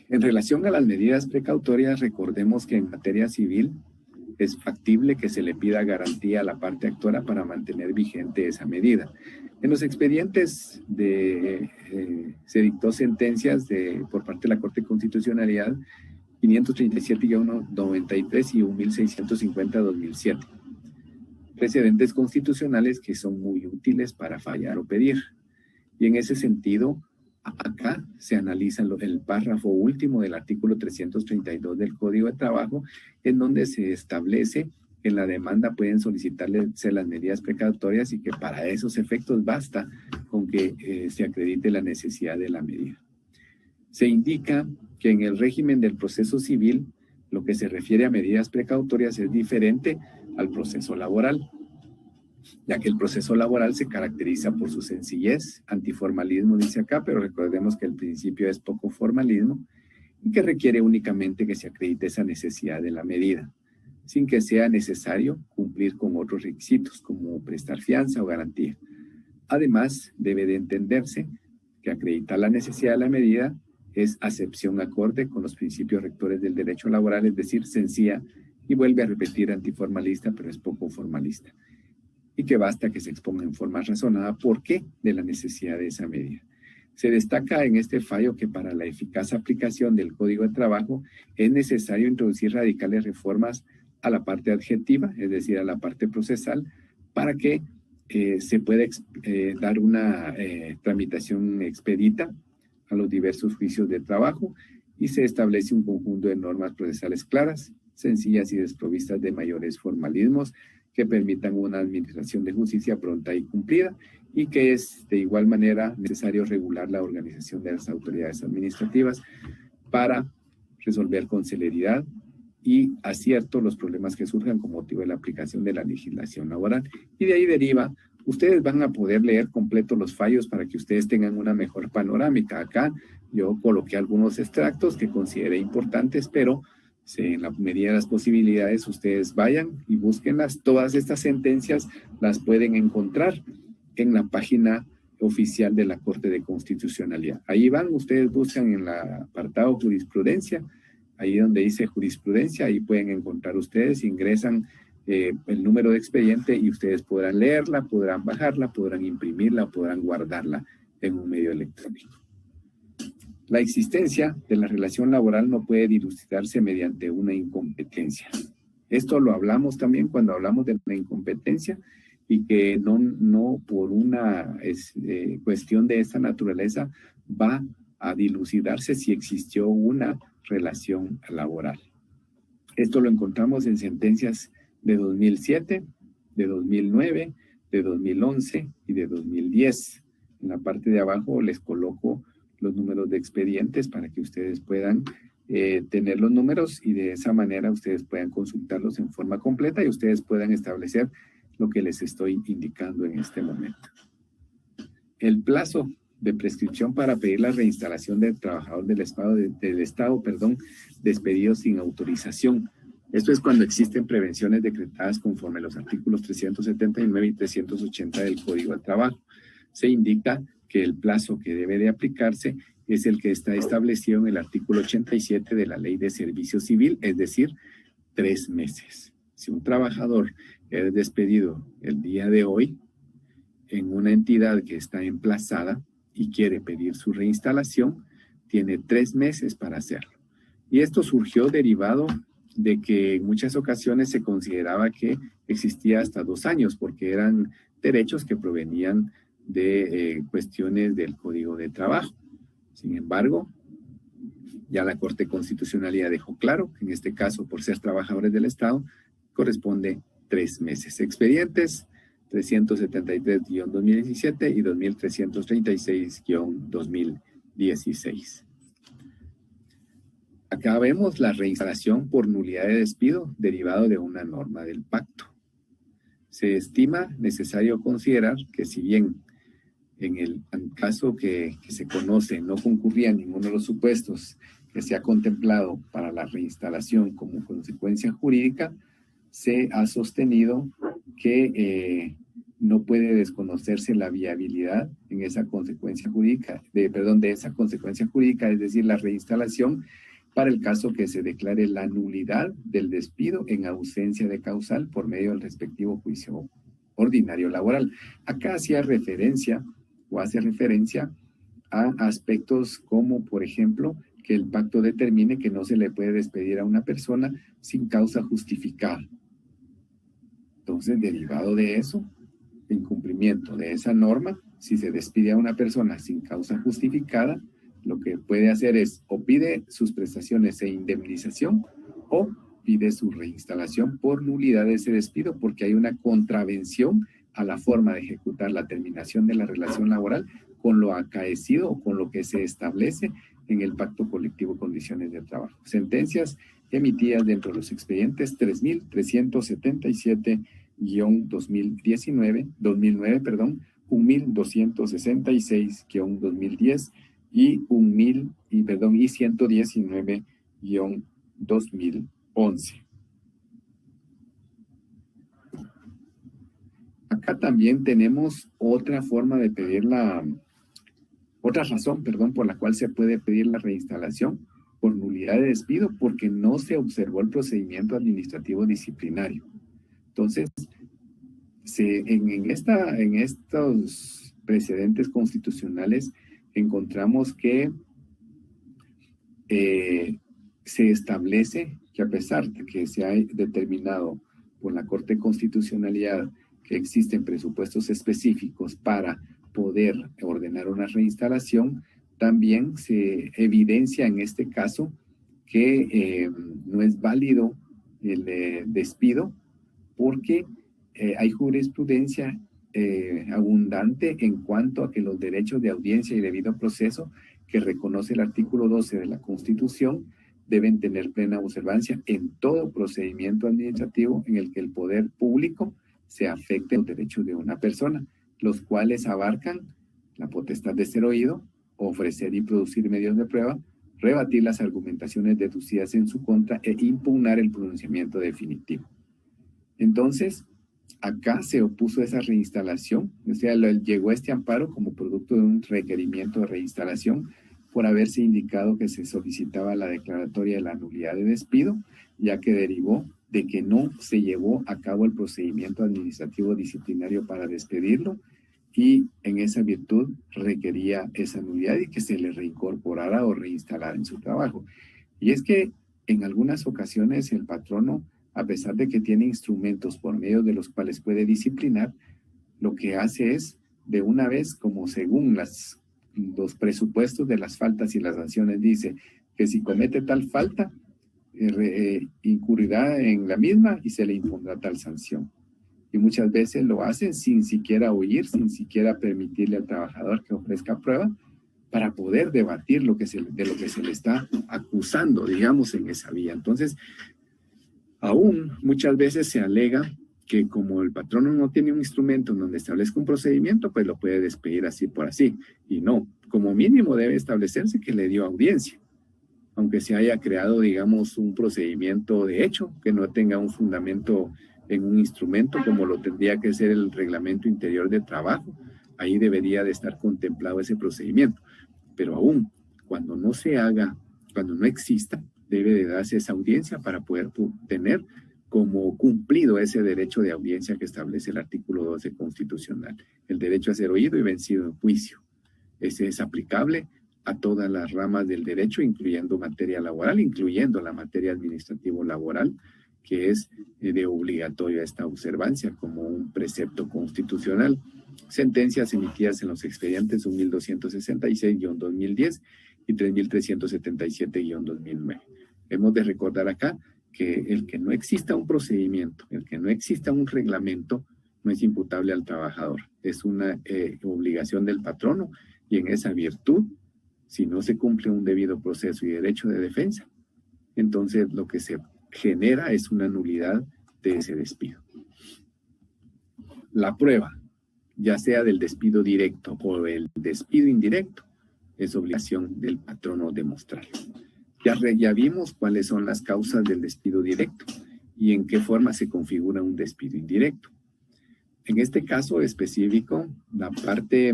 En relación a las medidas precautorias, recordemos que en materia civil es factible que se le pida garantía a la parte actora para mantener vigente esa medida. En los expedientes se dictó sentencias por parte de la Corte de Constitucionalidad 537-93 y 1650-2007. Precedentes constitucionales que son muy útiles para fallar o pedir. Y en ese sentido, acá se analiza el párrafo último del artículo 332 del Código de Trabajo, en donde se establece que en la demanda pueden solicitarse las medidas precautorias y que para esos efectos basta con que se acredite la necesidad de la medida. Se indica que en el régimen del proceso civil, lo que se refiere a medidas precautorias es diferente al proceso laboral, ya que el proceso laboral se caracteriza por su sencillez, antiformalismo dice acá, pero recordemos que el principio es poco formalismo y que requiere únicamente que se acredite esa necesidad de la medida, sin que sea necesario cumplir con otros requisitos como prestar fianza o garantía. Además, debe de entenderse que acreditar la necesidad de la medida es acepción acorde con los principios rectores del derecho laboral, es decir, sencilla, y vuelve a repetir antiformalista, pero es poco formalista. Y que basta que se exponga en forma razonada por qué de la necesidad de esa medida. Se destaca en este fallo que para la eficaz aplicación del Código de Trabajo es necesario introducir radicales reformas a la parte adjetiva, es decir, a la parte procesal, para que se pueda dar una tramitación expedita a los diversos juicios de trabajo y se establece un conjunto de normas procesales claras, sencillas y desprovistas de mayores formalismos que permitan una administración de justicia pronta y cumplida, y que es de igual manera necesario regular la organización de las autoridades administrativas para resolver con celeridad y acierto los problemas que surjan con motivo de la aplicación de la legislación laboral. Y de ahí deriva, ustedes van a poder leer completo los fallos para que ustedes tengan una mejor panorámica. Acá yo coloqué algunos extractos que consideré importantes, pero en la medida de las posibilidades, ustedes vayan y búsquenlas. Todas estas sentencias las pueden encontrar en la página oficial de la Corte de Constitucionalidad. Ahí van, ustedes buscan en el apartado jurisprudencia, ahí donde dice jurisprudencia, ahí pueden encontrar ustedes, ingresan el número de expediente y ustedes podrán leerla, podrán bajarla, podrán imprimirla, podrán guardarla en un medio electrónico. La existencia de la relación laboral no puede dilucidarse mediante una incompetencia. Esto lo hablamos también cuando hablamos de la incompetencia y que no por una cuestión de esta naturaleza va a dilucidarse si existió una relación laboral. Esto lo encontramos en sentencias de 2007, de 2009, de 2011 y de 2010. En la parte de abajo les coloco los números de expedientes para que ustedes puedan tener los números y de esa manera ustedes puedan consultarlos en forma completa y ustedes puedan establecer lo que les estoy indicando en este momento. El plazo de prescripción para pedir la reinstalación del trabajador del Estado, despedido sin autorización. Esto es cuando existen prevenciones decretadas conforme a los artículos 379 y 380 del Código del Trabajo. Se indica que el plazo que debe de aplicarse es el que está establecido en el artículo 87 de la Ley de Servicio Civil, es decir, 3 meses. Si un trabajador es despedido el día de hoy en una entidad que está emplazada y quiere pedir su reinstalación, tiene 3 meses para hacerlo. Y esto surgió derivado de que en muchas ocasiones se consideraba que existía hasta 2 años, porque eran derechos que provenían de cuestiones del Código de Trabajo. Sin embargo, ya la Corte Constitucional ya dejó claro que en este caso, por ser trabajadores del Estado, corresponde 3 meses. Expedientes 373-2017 y 2336-2016. Acá vemos la reinstalación por nulidad de despido derivado de una norma del pacto. Se estima necesario considerar que si bien en el caso que se conoce no concurría ninguno de los supuestos que se ha contemplado para la reinstalación como consecuencia jurídica, se ha sostenido que no puede desconocerse la viabilidad en esa consecuencia jurídica, de esa consecuencia jurídica, es decir, la reinstalación, para el caso que se declare la nulidad del despido en ausencia de causal por medio del respectivo juicio ordinario laboral. Acá hacía referencia o hace referencia a aspectos como, por ejemplo, que el pacto determine que no se le puede despedir a una persona sin causa justificada. Entonces, derivado de eso, en cumplimiento de esa norma, si se despide a una persona sin causa justificada, lo que puede hacer es o pide sus prestaciones e indemnización o pide su reinstalación por nulidad de ese despido, porque hay una contravención a la forma de ejecutar la terminación de la relación laboral con lo acaecido o con lo que se establece en el Pacto Colectivo de Condiciones de Trabajo. Sentencias emitidas dentro de los expedientes 3377-2009, 1266-2010 y 119-2011. Acá también tenemos otra forma de pedir otra razón, por la cual se puede pedir la reinstalación por nulidad de despido, porque no se observó el procedimiento administrativo disciplinario. Entonces, en estos precedentes constitucionales encontramos que se establece que a pesar de que se ha determinado por la Corte de Constitucionalidad que existen presupuestos específicos para poder ordenar una reinstalación, también se evidencia en este caso que no es válido el despido porque hay jurisprudencia abundante en cuanto a que los derechos de audiencia y debido proceso que reconoce el artículo 12 de la Constitución deben tener plena observancia en todo procedimiento administrativo en el que el poder público se afecte los derechos de una persona, los cuales abarcan la potestad de ser oído, ofrecer y producir medios de prueba, rebatir las argumentaciones deducidas en su contra e impugnar el pronunciamiento definitivo. Entonces, acá se opuso esa reinstalación, o sea, llegó este amparo como producto de un requerimiento de reinstalación por haberse indicado que se solicitaba la declaratoria de la nulidad de despido, ya que derivó de que no se llevó a cabo el procedimiento administrativo disciplinario para despedirlo y en esa virtud requería esa nulidad y que se le reincorporara o reinstalara en su trabajo. Y es que en algunas ocasiones el patrono, a pesar de que tiene instrumentos por medio de los cuales puede disciplinar, lo que hace es, de una vez, como según los presupuestos de las faltas y las sanciones, dice que si comete tal falta, incurrirá en la misma y se le impondrá tal sanción. Y muchas veces lo hacen sin siquiera oír, sin siquiera permitirle al trabajador que ofrezca prueba para poder debatir de lo que se le está acusando, digamos, en esa vía. Entonces, aún muchas veces se alega que como el patrono no tiene un instrumento en donde establezca un procedimiento, pues lo puede despedir así por así. Y no, como mínimo debe establecerse que le dio audiencia. aunque se haya creado, digamos, un procedimiento de hecho que no tenga un fundamento en un instrumento como lo tendría que ser el reglamento interior de trabajo, ahí debería de estar contemplado ese procedimiento. Pero aún cuando no se haga, cuando no exista, debe de darse esa audiencia para poder tener como cumplido ese derecho de audiencia que establece el artículo 12 constitucional, el derecho a ser oído y vencido en juicio. Ese es aplicable a todas las ramas del derecho, incluyendo materia laboral, incluyendo la materia administrativo-laboral, que es de obligatoria esta observancia como un precepto constitucional. Sentencias emitidas en los expedientes 1266-2010 y 3377-2009. Hemos de recordar acá que el que no exista un procedimiento, el que no exista un reglamento, no es imputable al trabajador. Es una obligación del patrono y en esa virtud, si no se cumple un debido proceso y derecho de defensa, entonces lo que se genera es una nulidad de ese despido. La prueba, ya sea del despido directo o del despido indirecto, es obligación del patrono demostrarlo. Ya vimos cuáles son las causas del despido directo y en qué forma se configura un despido indirecto. En este caso específico, la parte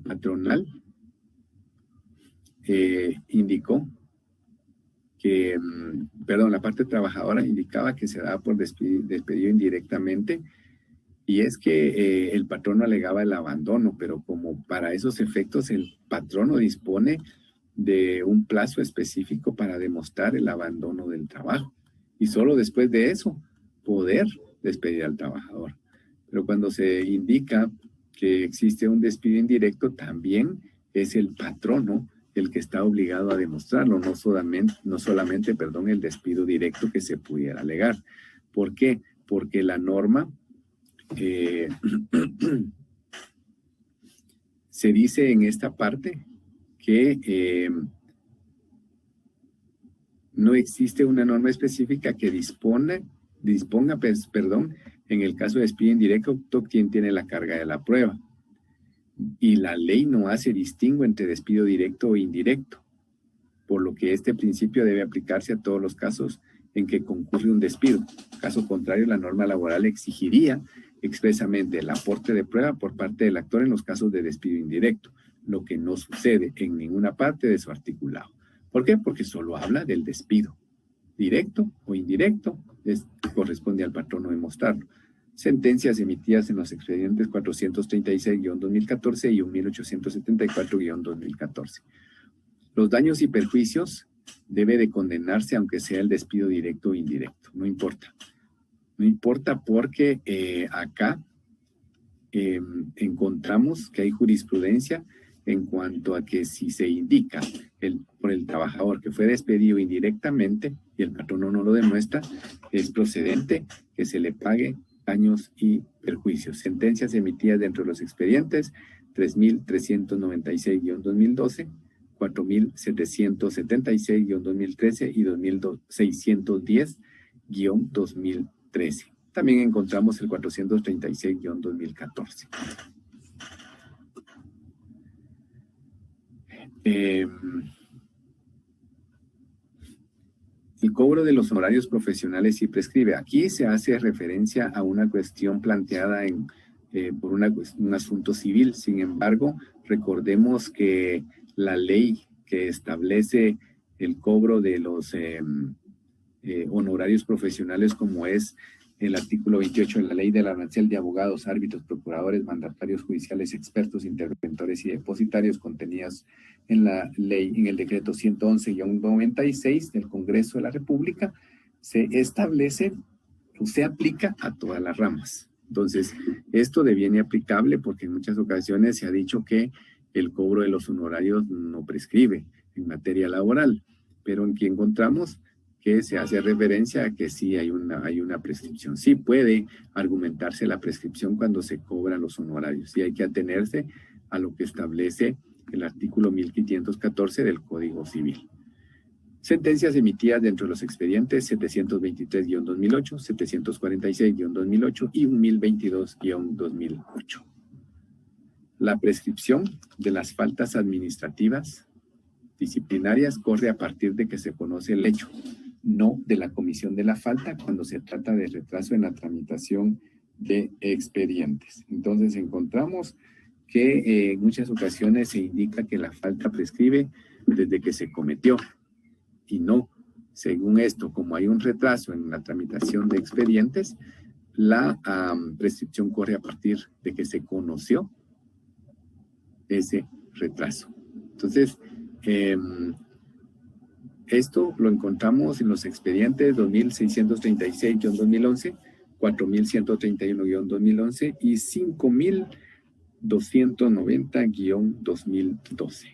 patronal indicó que, la parte trabajadora indicaba que se daba por despedido indirectamente, y es que el patrono alegaba el abandono, pero como para esos efectos el patrono dispone de un plazo específico para demostrar el abandono del trabajo, y solo después de eso poder despedir al trabajador. Pero cuando se indica que existe un despido indirecto, también es el patrono el que está obligado a demostrarlo, no solamente el despido directo que se pudiera alegar. ¿Por qué? Porque la norma se dice en esta parte que no existe una norma específica que disponga, en el caso de despido indirecto, quien tiene la carga de la prueba. Y la ley no hace distingo entre despido directo o indirecto, por lo que este principio debe aplicarse a todos los casos en que concurre un despido. Caso contrario, la norma laboral exigiría expresamente el aporte de prueba por parte del actor en los casos de despido indirecto, lo que no sucede en ninguna parte de su articulado. ¿Por qué? Porque solo habla del despido. Directo o indirecto, corresponde al patrono demostrarlo. Sentencias emitidas en los expedientes 436-2014 y 1874-2014. Los daños y perjuicios debe de condenarse aunque sea el despido directo o indirecto, no importa. No importa porque acá encontramos que hay jurisprudencia en cuanto a que si se indica por el trabajador que fue despedido indirectamente y el patrono no lo demuestra, es procedente que se le pague daños y perjuicios. Sentencias emitidas dentro de los expedientes 3.396-2012, 4.776-2013 y 2.610-2013. También encontramos el 436-2014. El cobro de los honorarios profesionales sí prescribe. Aquí se hace referencia a una cuestión planteada por un asunto civil. Sin embargo, recordemos que la ley que establece el cobro de los honorarios profesionales, como es el artículo 28 de la Ley del Arancel de Abogados, Árbitros, Procuradores, Mandatarios Judiciales, Expertos, Interventores y Depositarios, contenidas en la ley, en el decreto 111-96 del Congreso de la República, se establece o se aplica a todas las ramas. Entonces, esto deviene aplicable porque en muchas ocasiones se ha dicho que el cobro de los honorarios no prescribe en materia laboral, pero aquí encontramos que se hace referencia a que sí hay una prescripción. Sí puede argumentarse la prescripción cuando se cobran los honorarios y hay que atenerse a lo que establece el artículo 1514 del Código Civil. Sentencias emitidas dentro de los expedientes 723-2008, 746-2008 y 1022-2008. La prescripción de las faltas administrativas disciplinarias corre a partir de que se conoce el hecho, no de la comisión de la falta cuando se trata de retraso en la tramitación de expedientes. Entonces encontramos que en muchas ocasiones se indica que la falta prescribe desde que se cometió y no. Según esto, como hay un retraso en la tramitación de expedientes, la prescripción corre a partir de que se conoció ese retraso. Entonces, esto lo encontramos en los expedientes 2636-2011, 4131-2011 y 5290-2012.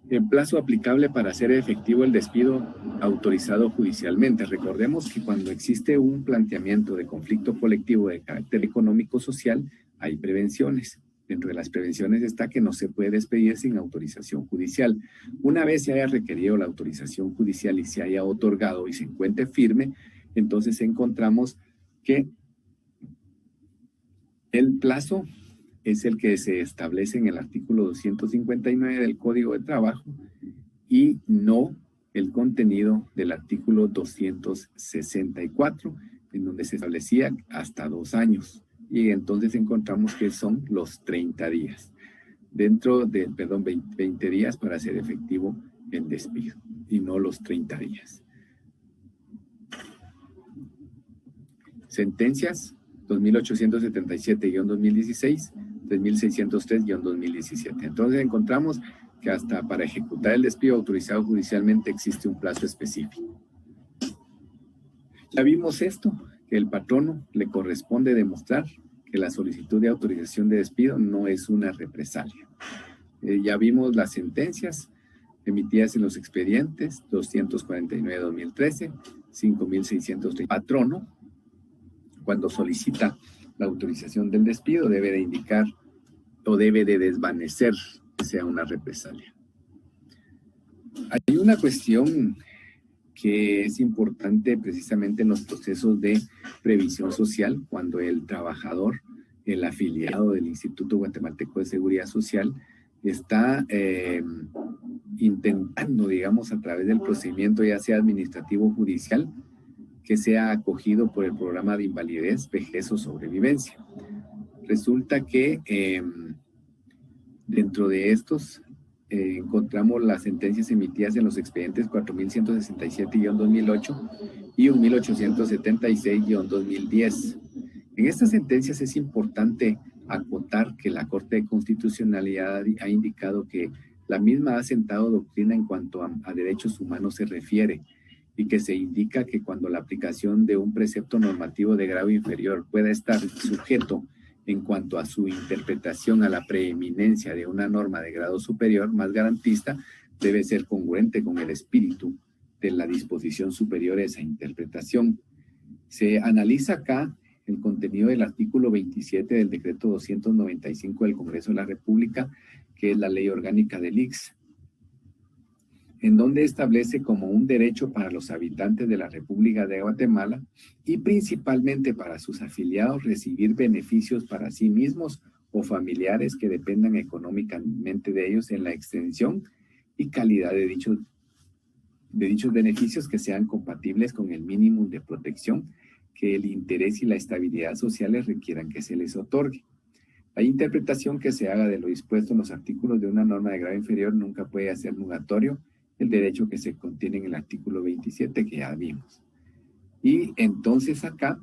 El plazo aplicable para hacer efectivo el despido autorizado judicialmente. Recordemos que cuando existe un planteamiento de conflicto colectivo de carácter económico-social, hay prevenciones. Dentro de las prevenciones está que no se puede despedir sin autorización judicial. Una vez se haya requerido la autorización judicial y se haya otorgado y se encuentre firme, entonces encontramos que el plazo es el que se establece en el artículo 259 del Código de Trabajo y no el contenido del artículo 264, en donde se establecía hasta 2 años. Y entonces encontramos que son los 30 días. Dentro de, 20 días para hacer efectivo el despido y no los 30 días. Sentencias 2877-2016, 3603-2017. Entonces encontramos que hasta para ejecutar el despido autorizado judicialmente existe un plazo específico. Ya vimos esto, que el patrono le corresponde demostrar que la solicitud de autorización de despido no es una represalia. Ya vimos las sentencias emitidas en los expedientes 249-2013, 5630. Patrono, cuando solicita la autorización del despido, debe de indicar o debe de desvanecer que sea una represalia. Hay una cuestión que es importante precisamente en los procesos de previsión social, cuando el trabajador, el afiliado del Instituto Guatemalteco de Seguridad Social, está intentando, digamos, a través del procedimiento, ya sea administrativo o judicial, que sea acogido por el programa de invalidez, vejez o sobrevivencia. Resulta que dentro de estos encontramos las sentencias emitidas en los expedientes 4167-2008 y 1876-2010. En estas sentencias es importante acotar que la Corte de Constitucionalidad ha indicado que la misma ha sentado doctrina en cuanto a derechos humanos se refiere, y que se indica que cuando la aplicación de un precepto normativo de grado inferior pueda estar sujeto en cuanto a su interpretación a la preeminencia de una norma de grado superior más garantista, debe ser congruente con el espíritu de la disposición superior a esa interpretación. Se analiza acá el contenido del artículo 27 del decreto 295 del Congreso de la República, que es la ley orgánica del ICS, en donde establece como un derecho para los habitantes de la República de Guatemala y principalmente para sus afiliados recibir beneficios para sí mismos o familiares que dependan económicamente de ellos en la extensión y calidad de dichos beneficios que sean compatibles con el mínimo de protección que el interés y la estabilidad sociales requieran que se les otorgue. La interpretación que se haga de lo dispuesto en los artículos de una norma de grado inferior nunca puede hacer nugatorio el derecho que se contiene en el artículo 27 que ya vimos. Y entonces acá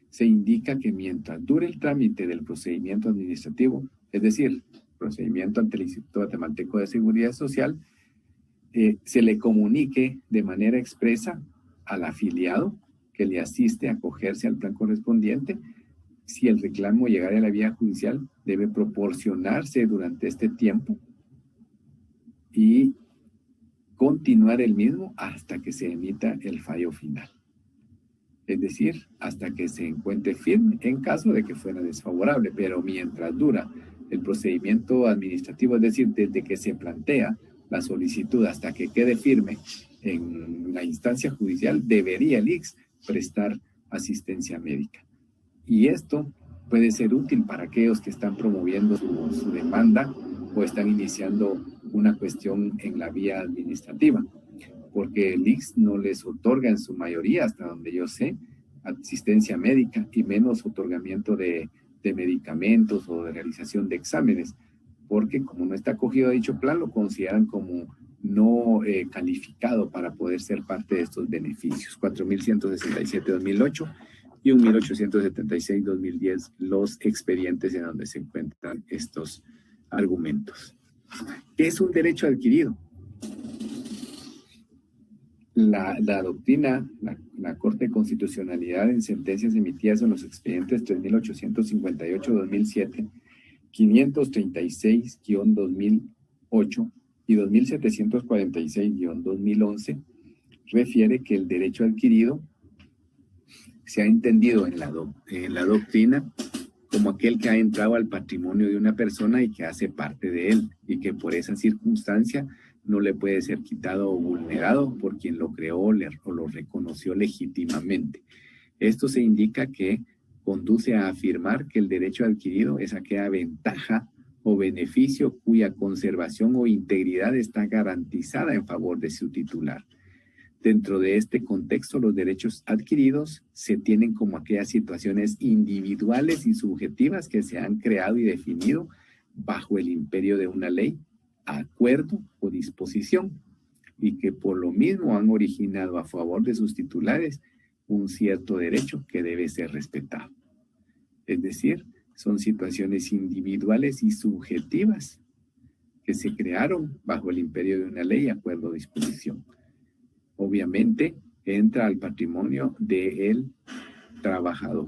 se indica que mientras dure el trámite del procedimiento administrativo, es decir, procedimiento ante el Instituto Guatemalteco de Seguridad Social, se le comunique de manera expresa al afiliado que le asiste a acogerse al plan correspondiente. Si el reclamo llegara a la vía judicial, debe proporcionarse durante este tiempo y continuar el mismo hasta que se emita el fallo final. Es decir, hasta que se encuentre firme en caso de que fuera desfavorable, pero mientras dura el procedimiento administrativo, es decir, desde que se plantea la solicitud hasta que quede firme en la instancia judicial, debería el ICS prestar asistencia médica. Y esto puede ser útil para aquellos que están promoviendo su demanda o están iniciando una cuestión en la vía administrativa, porque el ICS no les otorga en su mayoría, hasta donde yo sé, asistencia médica y menos otorgamiento de medicamentos o de realización de exámenes, porque como no está acogido a dicho plan, lo consideran como no calificado para poder ser parte de estos beneficios. 4.167-2008 y 1.876-2010 los expedientes en donde se encuentran estos argumentos. ¿Qué es un derecho adquirido? La doctrina, la Corte de Constitucionalidad en sentencias emitidas en los expedientes 3.858-2007, 536-2008 y 2.746-2011 refiere que el derecho adquirido se ha entendido en la doctrina como aquel que ha entrado al patrimonio de una persona y que hace parte de él, y que por esa circunstancia no le puede ser quitado o vulnerado por quien lo creó o lo reconoció legítimamente. Esto se indica que conduce a afirmar que el derecho adquirido es aquella ventaja o beneficio cuya conservación o integridad está garantizada en favor de su titular. Dentro de este contexto, los derechos adquiridos se tienen como aquellas situaciones individuales y subjetivas que se han creado y definido bajo el imperio de una ley, acuerdo o disposición, y que por lo mismo han originado a favor de sus titulares un cierto derecho que debe ser respetado. Es decir, son situaciones individuales y subjetivas que se crearon bajo el imperio de una ley, acuerdo o disposición. Obviamente, entra al patrimonio del trabajador.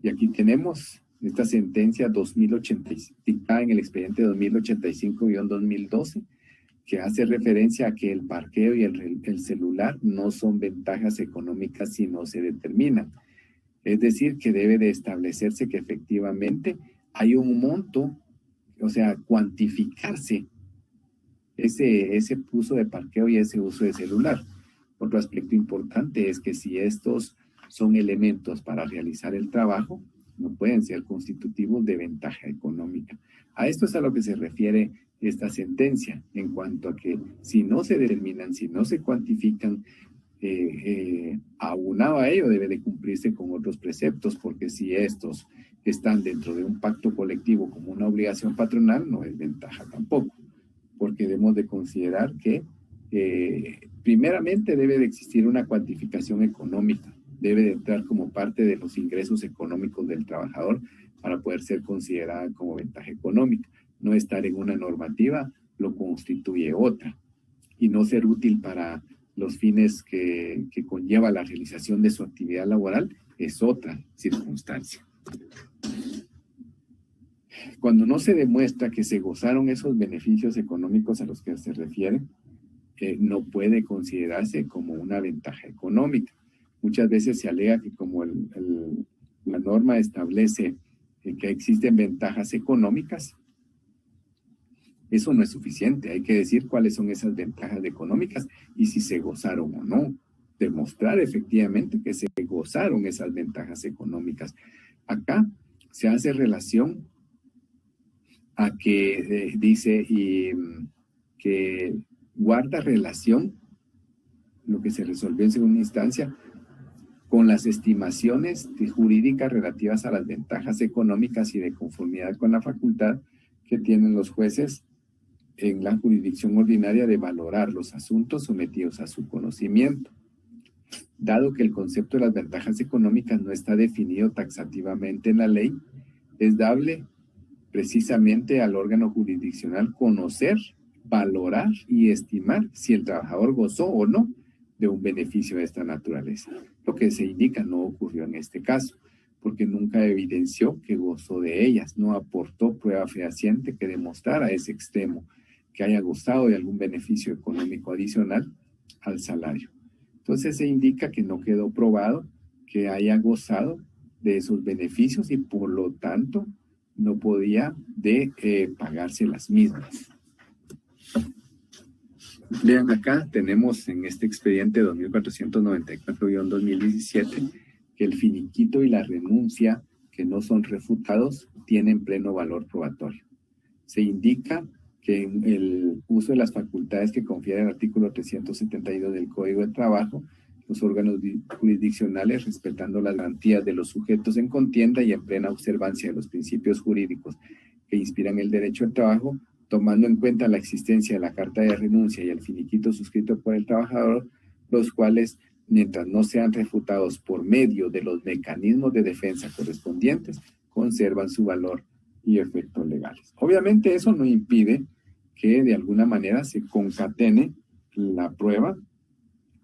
Y aquí tenemos esta sentencia 2085, dictada en el expediente 2085-2012, que hace referencia a que el parqueo y el celular no son ventajas económicas si no se determinan. Es decir, que debe de establecerse que efectivamente hay un monto, o sea, cuantificarse ese uso de parqueo y ese uso de celular. Otro aspecto importante es que si estos son elementos para realizar el trabajo, no pueden ser constitutivos de ventaja económica. A esto es a lo que se refiere esta sentencia, en cuanto a que si no se determinan, si no se cuantifican, aunado a ello debe de cumplirse con otros preceptos, porque si estos están dentro de un pacto colectivo como una obligación patronal, no es ventaja tampoco, porque debemos de considerar que primeramente debe de existir una cuantificación económica, debe de entrar como parte de los ingresos económicos del trabajador para poder ser considerada como ventaja económica. No estar en una normativa lo constituye otra, y no ser útil para los fines que conlleva la realización de su actividad laboral es otra circunstancia. Cuando no se demuestra que se gozaron esos beneficios económicos a los que se refiere, no puede considerarse como una ventaja económica. Muchas veces se alega que como la norma establece que existen ventajas económicas, eso no es suficiente. Hay que decir cuáles son esas ventajas económicas y si se gozaron o no. Demostrar efectivamente que se gozaron esas ventajas económicas. Acá se hace relación a que dice que guarda relación lo que se resolvió en segunda instancia con las estimaciones jurídicas relativas a las ventajas económicas y de conformidad con la facultad que tienen los jueces en la jurisdicción ordinaria de valorar los asuntos sometidos a su conocimiento. Dado que el concepto de las ventajas económicas no está definido taxativamente en la ley, es dable precisamente al órgano jurisdiccional conocer, valorar y estimar si el trabajador gozó o no de un beneficio de esta naturaleza. Lo que se indica no ocurrió en este caso, porque nunca evidenció que gozó de ellas, no aportó prueba fehaciente que demostrara ese extremo, que haya gozado de algún beneficio económico adicional al salario. Entonces se indica que no quedó probado que haya gozado de esos beneficios y por lo tanto no podía pagarse las mismas. Vean acá, tenemos en este expediente 2494-2017 que el finiquito y la renuncia que no son refutados tienen pleno valor probatorio. Se indica que en el uso de las facultades que confiere el artículo 372 del Código de Trabajo, los órganos jurisdiccionales, respetando las garantías de los sujetos en contienda y en plena observancia de los principios jurídicos que inspiran el derecho al trabajo, tomando en cuenta la existencia de la carta de renuncia y el finiquito suscrito por el trabajador, los cuales, mientras no sean refutados por medio de los mecanismos de defensa correspondientes, conservan su valor y efectos legales. Obviamente eso no impide que de alguna manera se concatene la prueba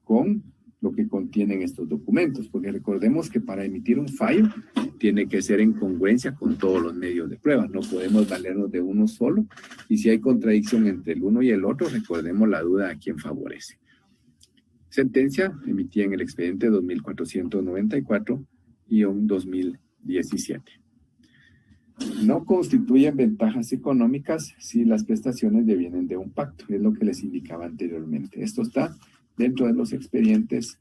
con lo que contienen estos documentos, porque recordemos que para emitir un fallo tiene que ser en congruencia con todos los medios de prueba, no podemos valernos de uno solo, y si hay contradicción entre el uno y el otro, recordemos la duda a quién favorece. Sentencia emitida en el expediente 2494-2017. No constituyen ventajas económicas si las prestaciones devienen de un pacto, es lo que les indicaba anteriormente. Esto está dentro de los expedientes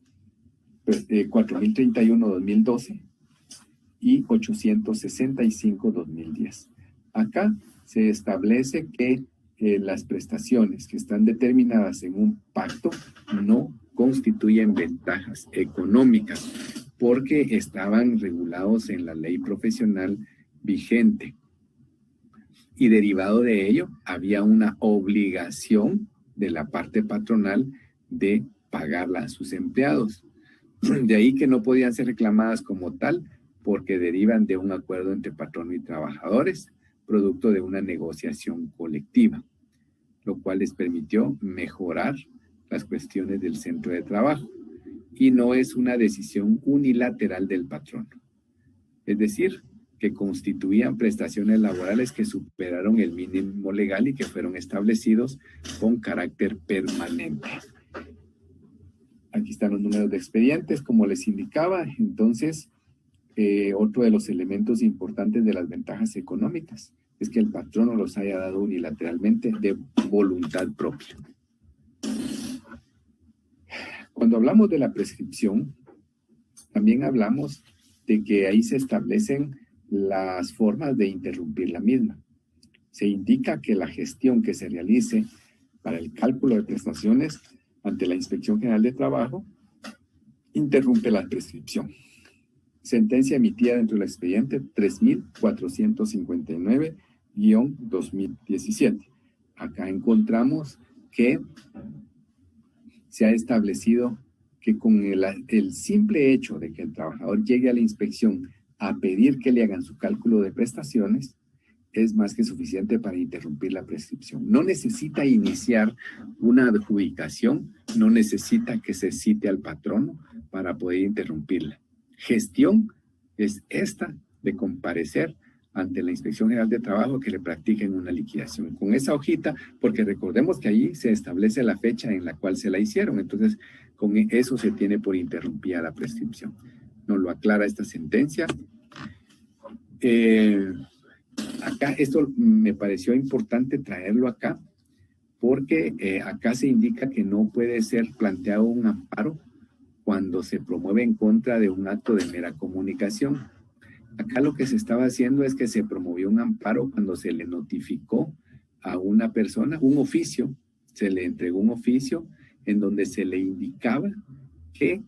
4031-2012 y 865-2010. Acá se establece que las prestaciones que están determinadas en un pacto no constituyen ventajas económicas porque estaban regulados en la ley profesional vigente. Y derivado de ello, había una obligación de la parte patronal de pagarla a sus empleados. De ahí que no podían ser reclamadas como tal, porque derivan de un acuerdo entre patrono y trabajadores, producto de una negociación colectiva, lo cual les permitió mejorar las cuestiones del centro de trabajo. Y no es una decisión unilateral del patrono. Es decir, que constituían prestaciones laborales que superaron el mínimo legal y que fueron establecidos con carácter permanente. Aquí están los números de expedientes, como les indicaba. Entonces, otro de los elementos importantes de las ventajas económicas es que el patrono los haya dado unilateralmente de voluntad propia. Cuando hablamos de la prescripción, también hablamos de que ahí se establecen las formas de interrumpir la misma. Se indica que la gestión que se realice para el cálculo de prestaciones ante la Inspección General de Trabajo interrumpe la prescripción. Sentencia emitida dentro del expediente 3459-2017. Acá encontramos que se ha establecido que con el simple hecho de que el trabajador llegue a la inspección a pedir que le hagan su cálculo de prestaciones, es más que suficiente para interrumpir la prescripción. No necesita iniciar una adjudicación, no necesita que se cite al patrono para poder interrumpirla. Gestión es esta de comparecer ante la Inspección General de Trabajo que le practiquen una liquidación. Con esa hojita, porque recordemos que allí se establece la fecha en la cual se la hicieron, entonces con eso se tiene por interrumpida la prescripción. Nos lo aclara esta sentencia. Acá esto me pareció importante traerlo acá porque acá se indica que no puede ser planteado un amparo cuando se promueve en contra de un acto de mera comunicación. Acá lo que se estaba haciendo es que se promovió un amparo cuando se le notificó a una persona, un oficio, se le entregó un oficio en donde se le indicaba que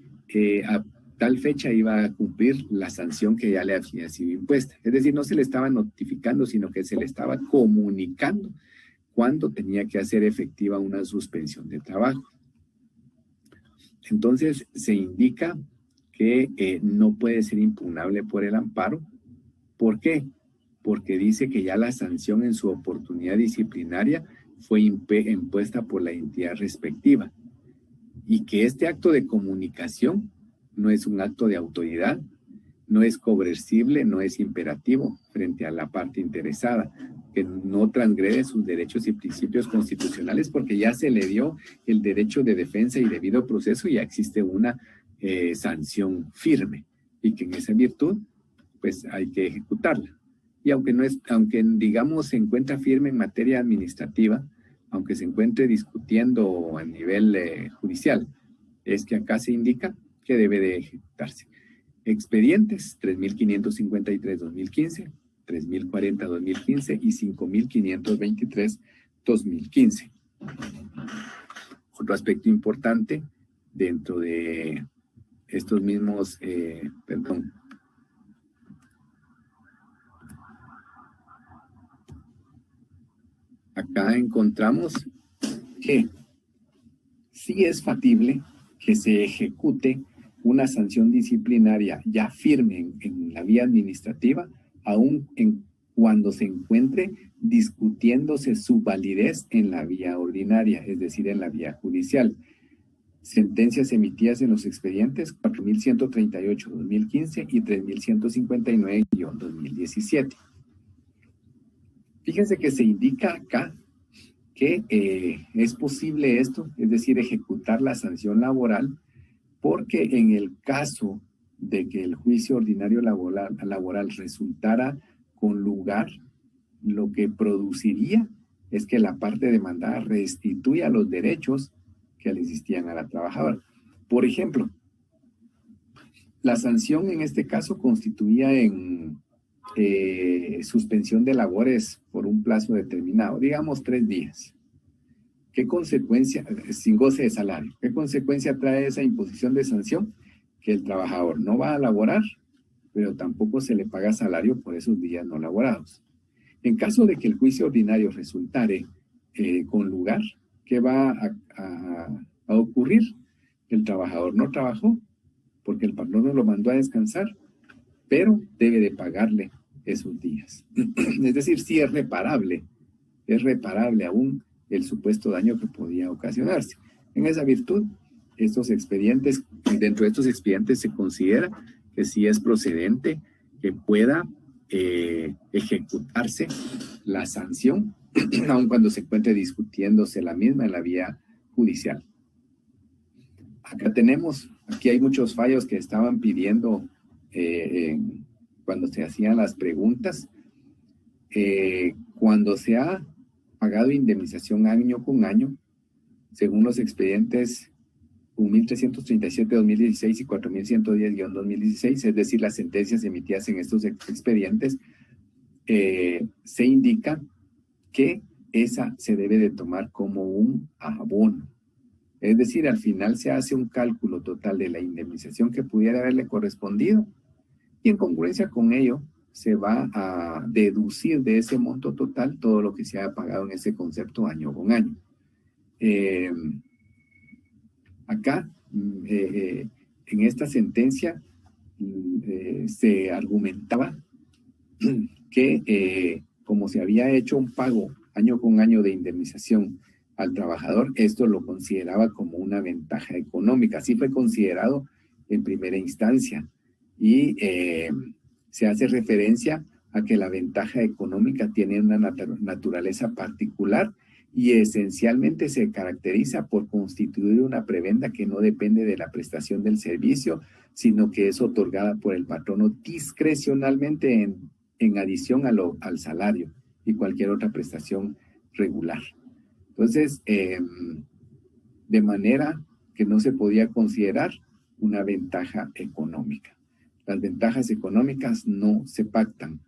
a tal fecha iba a cumplir la sanción que ya le había sido impuesta. Es decir, no se le estaba notificando, sino que se le estaba comunicando cuándo tenía que hacer efectiva una suspensión de trabajo. Entonces, se indica que no puede ser impugnable por el amparo. ¿Por qué? Porque dice que ya la sanción en su oportunidad disciplinaria fue impuesta por la entidad respectiva y que este acto de comunicación no es un acto de autoridad, no es coercible, no es imperativo frente a la parte interesada, que no transgrede sus derechos y principios constitucionales porque ya se le dio el derecho de defensa y debido proceso y ya existe una sanción firme y que en esa virtud pues hay que ejecutarla. Y aunque digamos se encuentra firme en materia administrativa, aunque se encuentre discutiendo a nivel judicial, es que acá se indica que debe de ejecutarse. Expedientes 3553-2015, 3.040-2015 y 5.523-2015. Otro aspecto importante dentro de estos mismos, acá encontramos que sí es factible que se ejecute una sanción disciplinaria ya firme en la vía administrativa, aun cuando se encuentre discutiéndose su validez en la vía ordinaria, es decir, en la vía judicial. Sentencias emitidas en los expedientes 4.138-2015 y 3.159-2017. Fíjense que se indica acá que es posible esto, es decir, ejecutar la sanción laboral, porque en el caso de que el juicio ordinario laboral resultara con lugar, lo que produciría es que la parte demandada restituya los derechos que le existían a la trabajadora. Por ejemplo, la sanción en este caso constituía en suspensión de labores por un plazo determinado, digamos 3 días. ¿Qué consecuencia, sin goce de salario, qué consecuencia trae esa imposición de sanción? Que el trabajador no va a laborar, pero tampoco se le paga salario por esos días no laborados. En caso de que el juicio ordinario resultare con lugar, ¿qué va a ocurrir? El trabajador no trabajó porque el patrón no lo mandó a descansar, pero debe de pagarle esos días. Es decir, sí es reparable aún el supuesto daño que podía ocasionarse. En esa virtud, dentro de estos expedientes se considera que sí es procedente que pueda ejecutarse la sanción, aun cuando se encuentre discutiéndose la misma en la vía judicial. Aquí hay muchos fallos que estaban pidiendo cuando se hacían las preguntas. Cuando se ha pagado indemnización año con año, según los expedientes 1.337-2016 y 4.110-2016, es decir, las sentencias emitidas en estos expedientes, se indica que esa se debe de tomar como un abono. Es decir, al final se hace un cálculo total de la indemnización que pudiera haberle correspondido y en congruencia con ello se va a deducir de ese monto total todo lo que se ha pagado en ese concepto año con año. Acá, en esta sentencia, se argumentaba que como se había hecho un pago año con año de indemnización al trabajador, esto lo consideraba como una ventaja económica. Así fue considerado en primera instancia y se hace referencia a que la ventaja económica tiene una naturaleza particular y esencialmente se caracteriza por constituir una prebenda que no depende de la prestación del servicio, sino que es otorgada por el patrono discrecionalmente en adición al salario y cualquier otra prestación regular. Entonces, de manera que no se podía considerar una ventaja económica. Las ventajas económicas no se pactan,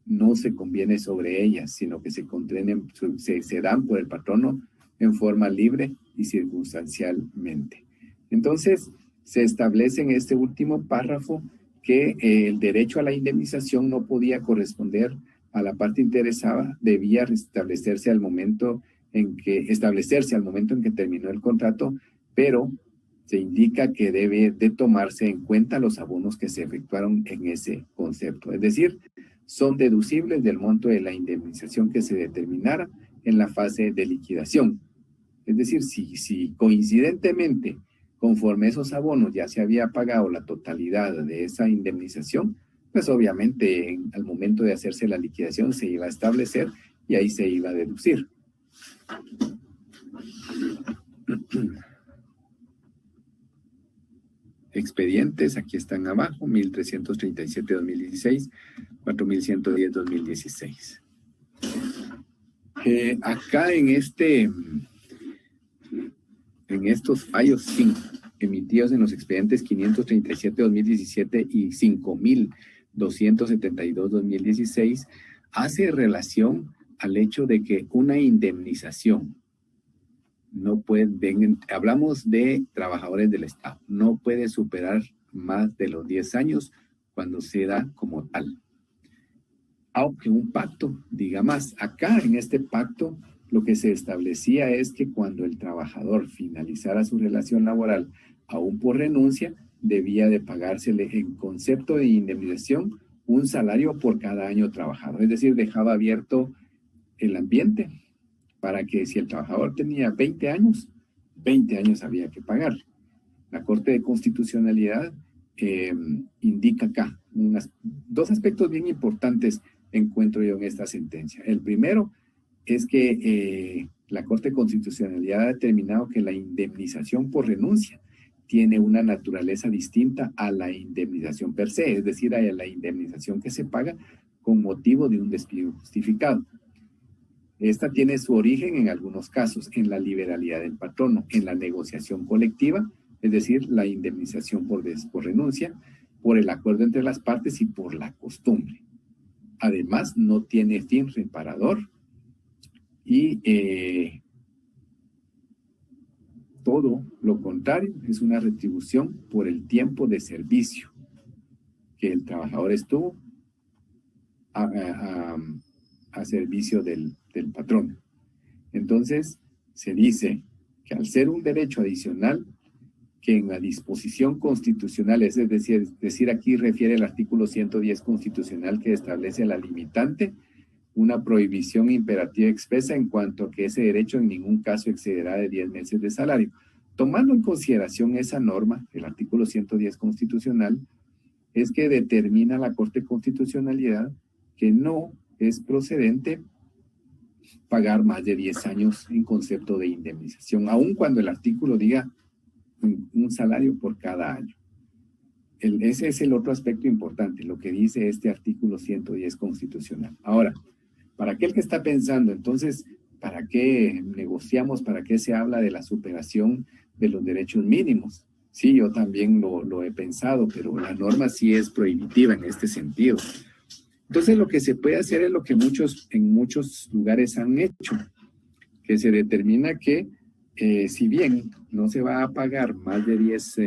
no se conviene sobre ellas, sino que se dan por el patrono en forma libre y circunstancialmente. Entonces, se establece en este último párrafo que el derecho a la indemnización no podía corresponder a la parte interesada, debía establecerse al momento en que terminó el contrato, pero se indica que debe de tomarse en cuenta los abonos que se efectuaron en ese concepto. Es decir, son deducibles del monto de la indemnización que se determinara en la fase de liquidación. Es decir, si coincidentemente, conforme esos abonos ya se había pagado la totalidad de esa indemnización, pues obviamente al momento de hacerse la liquidación se iba a establecer y ahí se iba a deducir. Expedientes, aquí están abajo, 1.337-2016, 4.110-2016. Acá en estos fallos emitidos en los expedientes 537-2017 y 272-2016 hace relación al hecho de que una indemnización no puede, hablamos de trabajadores del Estado, no puede superar más de los 10 años cuando se da como tal. Aunque un pacto diga más. Acá en este pacto lo que se establecía es que cuando el trabajador finalizara su relación laboral, aún por renuncia, debía de pagársele en concepto de indemnización un salario por cada año trabajado. Es decir, dejaba abierto el ambiente para que si el trabajador tenía 20 años, 20 años había que pagar. La Corte de Constitucionalidad indica acá dos aspectos bien importantes encuentro yo en esta sentencia. El primero es que la Corte de Constitucionalidad ha determinado que la indemnización por renuncia tiene una naturaleza distinta a la indemnización per se, es decir, a la indemnización que se paga con motivo de un despido justificado. Esta tiene su origen en algunos casos en la liberalidad del patrono, en la negociación colectiva, es decir, la indemnización por renuncia, por el acuerdo entre las partes y por la costumbre. Además, no tiene fin reparador y todo lo contrario, es una retribución por el tiempo de servicio que el trabajador estuvo a servicio del patrón. Entonces, se dice que al ser un derecho adicional, que en la disposición constitucional, es decir, aquí refiere el artículo 110 constitucional que establece la limitante, una prohibición imperativa expresa en cuanto a que ese derecho en ningún caso excederá de 10 meses de salario. Tomando en consideración esa norma, el artículo 110 constitucional, es que determina la Corte de Constitucionalidad que no es procedente pagar más de 10 años en concepto de indemnización, aun cuando el artículo diga un salario por cada año. Ese es el otro aspecto importante, lo que dice este artículo 110 constitucional. Ahora, para aquel que está pensando, entonces, ¿para qué negociamos? ¿Para qué se habla de la superación de los derechos mínimos? Sí, yo también lo he pensado, pero la norma sí es prohibitiva en este sentido. Entonces, lo que se puede hacer es lo que en muchos lugares han hecho, que se determina que si bien no se va a pagar más de 10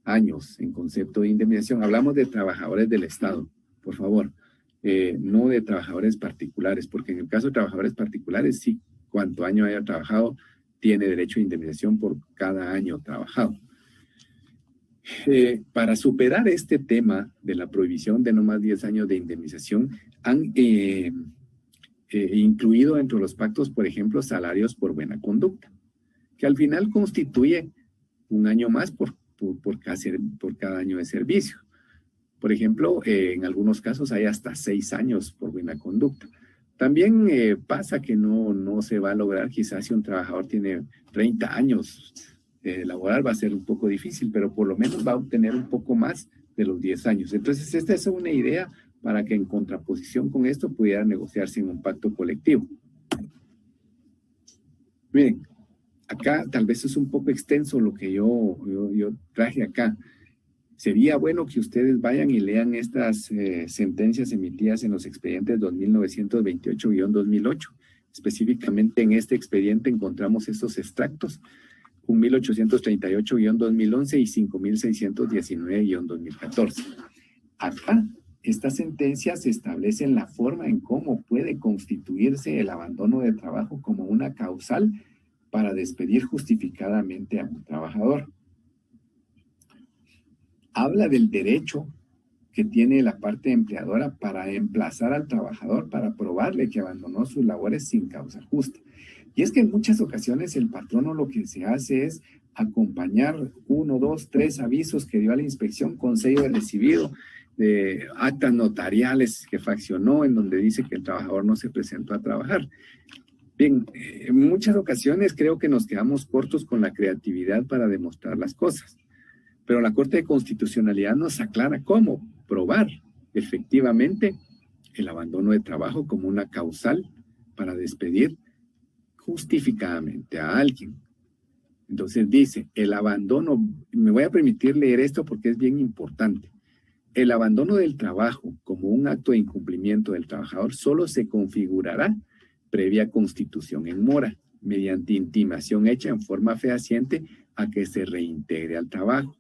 años en concepto de indemnización, hablamos de trabajadores del Estado, por favor, no de trabajadores particulares, porque en el caso de trabajadores particulares, sí, cuánto año haya trabajado, tiene derecho a indemnización por cada año trabajado. Para superar este tema de la prohibición de no más 10 años de indemnización, han incluido dentro de los pactos, por ejemplo, salarios por buena conducta, que al final constituye un año más por cada año de servicio. Por ejemplo, en algunos casos hay hasta 6 años por buena conducta. También pasa que no se va a lograr, quizás si un trabajador tiene 30 años laboral va a ser un poco difícil, pero por lo menos va a obtener un poco más de los 10 años. Entonces, esta es una idea para que en contraposición con esto pudiera negociarse en un pacto colectivo. Miren, acá tal vez es un poco extenso lo que yo traje acá. Sería bueno que ustedes vayan y lean estas sentencias emitidas en los expedientes 2928-2008. Específicamente en este expediente encontramos estos extractos, 1838-2011 y 5619-2014. Acá, estas sentencias establecen la forma en cómo puede constituirse el abandono de trabajo como una causal para despedir justificadamente a un trabajador. Habla del derecho que tiene la parte empleadora para emplazar al trabajador para probarle que abandonó sus labores sin causa justa. Y es que en muchas ocasiones el patrono lo que se hace es acompañar 1, 2, 3 avisos que dio a la inspección con sello de recibido, de actas notariales que faccionó en donde dice que el trabajador no se presentó a trabajar. Bien, en muchas ocasiones creo que nos quedamos cortos con la creatividad para demostrar las cosas. Pero la Corte de Constitucionalidad nos aclara cómo probar efectivamente el abandono de trabajo como una causal para despedir justificadamente a alguien. Entonces dice, el abandono, me voy a permitir leer esto porque es bien importante. El abandono del trabajo como un acto de incumplimiento del trabajador solo se configurará previa constitución en mora, mediante intimación hecha en forma fehaciente a que se reintegre al trabajo.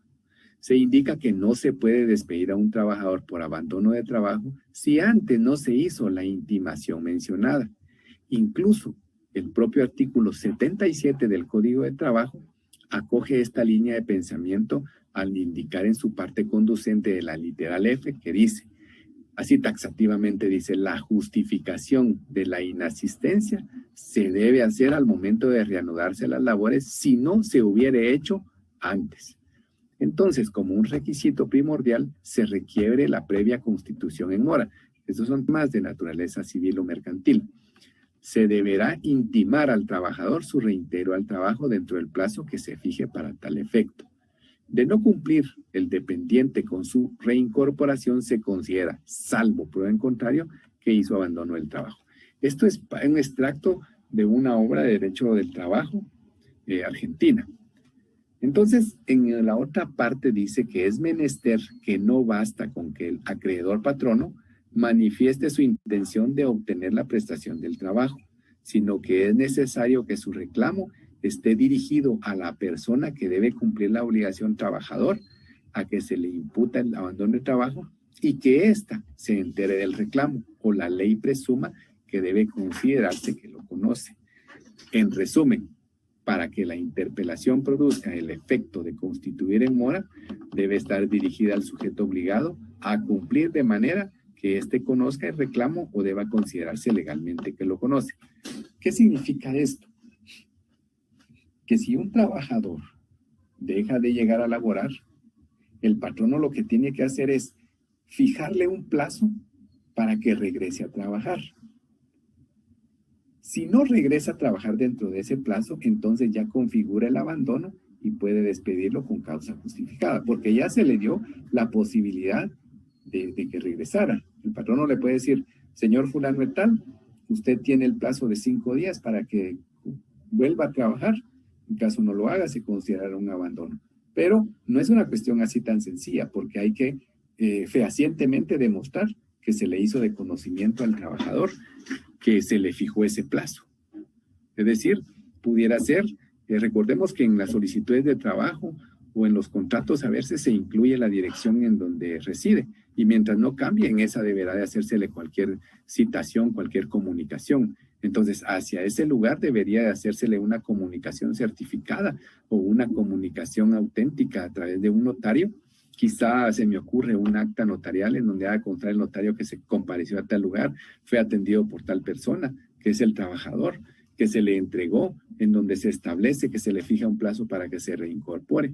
Se indica que no se puede despedir a un trabajador por abandono de trabajo si antes no se hizo la intimación mencionada. Incluso el propio artículo 77 del Código de Trabajo acoge esta línea de pensamiento al indicar en su parte conducente de la literal F que dice, así taxativamente dice, la justificación de la inasistencia se debe hacer al momento de reanudarse las labores si no se hubiere hecho antes. Entonces, como un requisito primordial, se requiere la previa constitución en mora. Estos son temas de naturaleza civil o mercantil. Se deberá intimar al trabajador su reintegro al trabajo dentro del plazo que se fije para tal efecto. De no cumplir el dependiente con su reincorporación, se considera, salvo prueba en contrario, que hizo abandono del trabajo. Esto es un extracto de una obra de Derecho del Trabajo argentina. Entonces, en la otra parte dice que es menester que no basta con que el acreedor patrono manifieste su intención de obtener la prestación del trabajo, sino que es necesario que su reclamo esté dirigido a la persona que debe cumplir la obligación trabajador a que se le imputa el abandono del trabajo y que ésta se entere del reclamo o la ley presuma que debe considerarse que lo conoce. En resumen, para que la interpelación produzca el efecto de constituir en mora, debe estar dirigida al sujeto obligado a cumplir de manera que éste conozca el reclamo o deba considerarse legalmente que lo conoce. ¿Qué significa esto? Que si un trabajador deja de llegar a laborar, el patrono lo que tiene que hacer es fijarle un plazo para que regrese a trabajar. Si no regresa a trabajar dentro de ese plazo, entonces ya configura el abandono y puede despedirlo con causa justificada, porque ya se le dio la posibilidad de que regresara. El patrono le puede decir, señor fulano de tal, usted tiene el plazo de 5 días para que vuelva a trabajar. En caso no lo haga, se considerará un abandono. Pero no es una cuestión así tan sencilla, porque hay que fehacientemente demostrar que se le hizo de conocimiento al trabajador que se le fijó ese plazo. Es decir, pudiera ser, recordemos que en las solicitudes de trabajo o en los contratos a veces se incluye la dirección en donde reside y mientras no cambie en esa deberá de hacérsele cualquier citación, cualquier comunicación. Entonces, hacia ese lugar debería de hacérsele una comunicación certificada o una comunicación auténtica a través de un notario. Quizá se me ocurre un acta notarial en donde haga constar el notario que se compareció a tal lugar, fue atendido por tal persona, que es el trabajador, que se le entregó, en donde se establece que se le fija un plazo para que se reincorpore.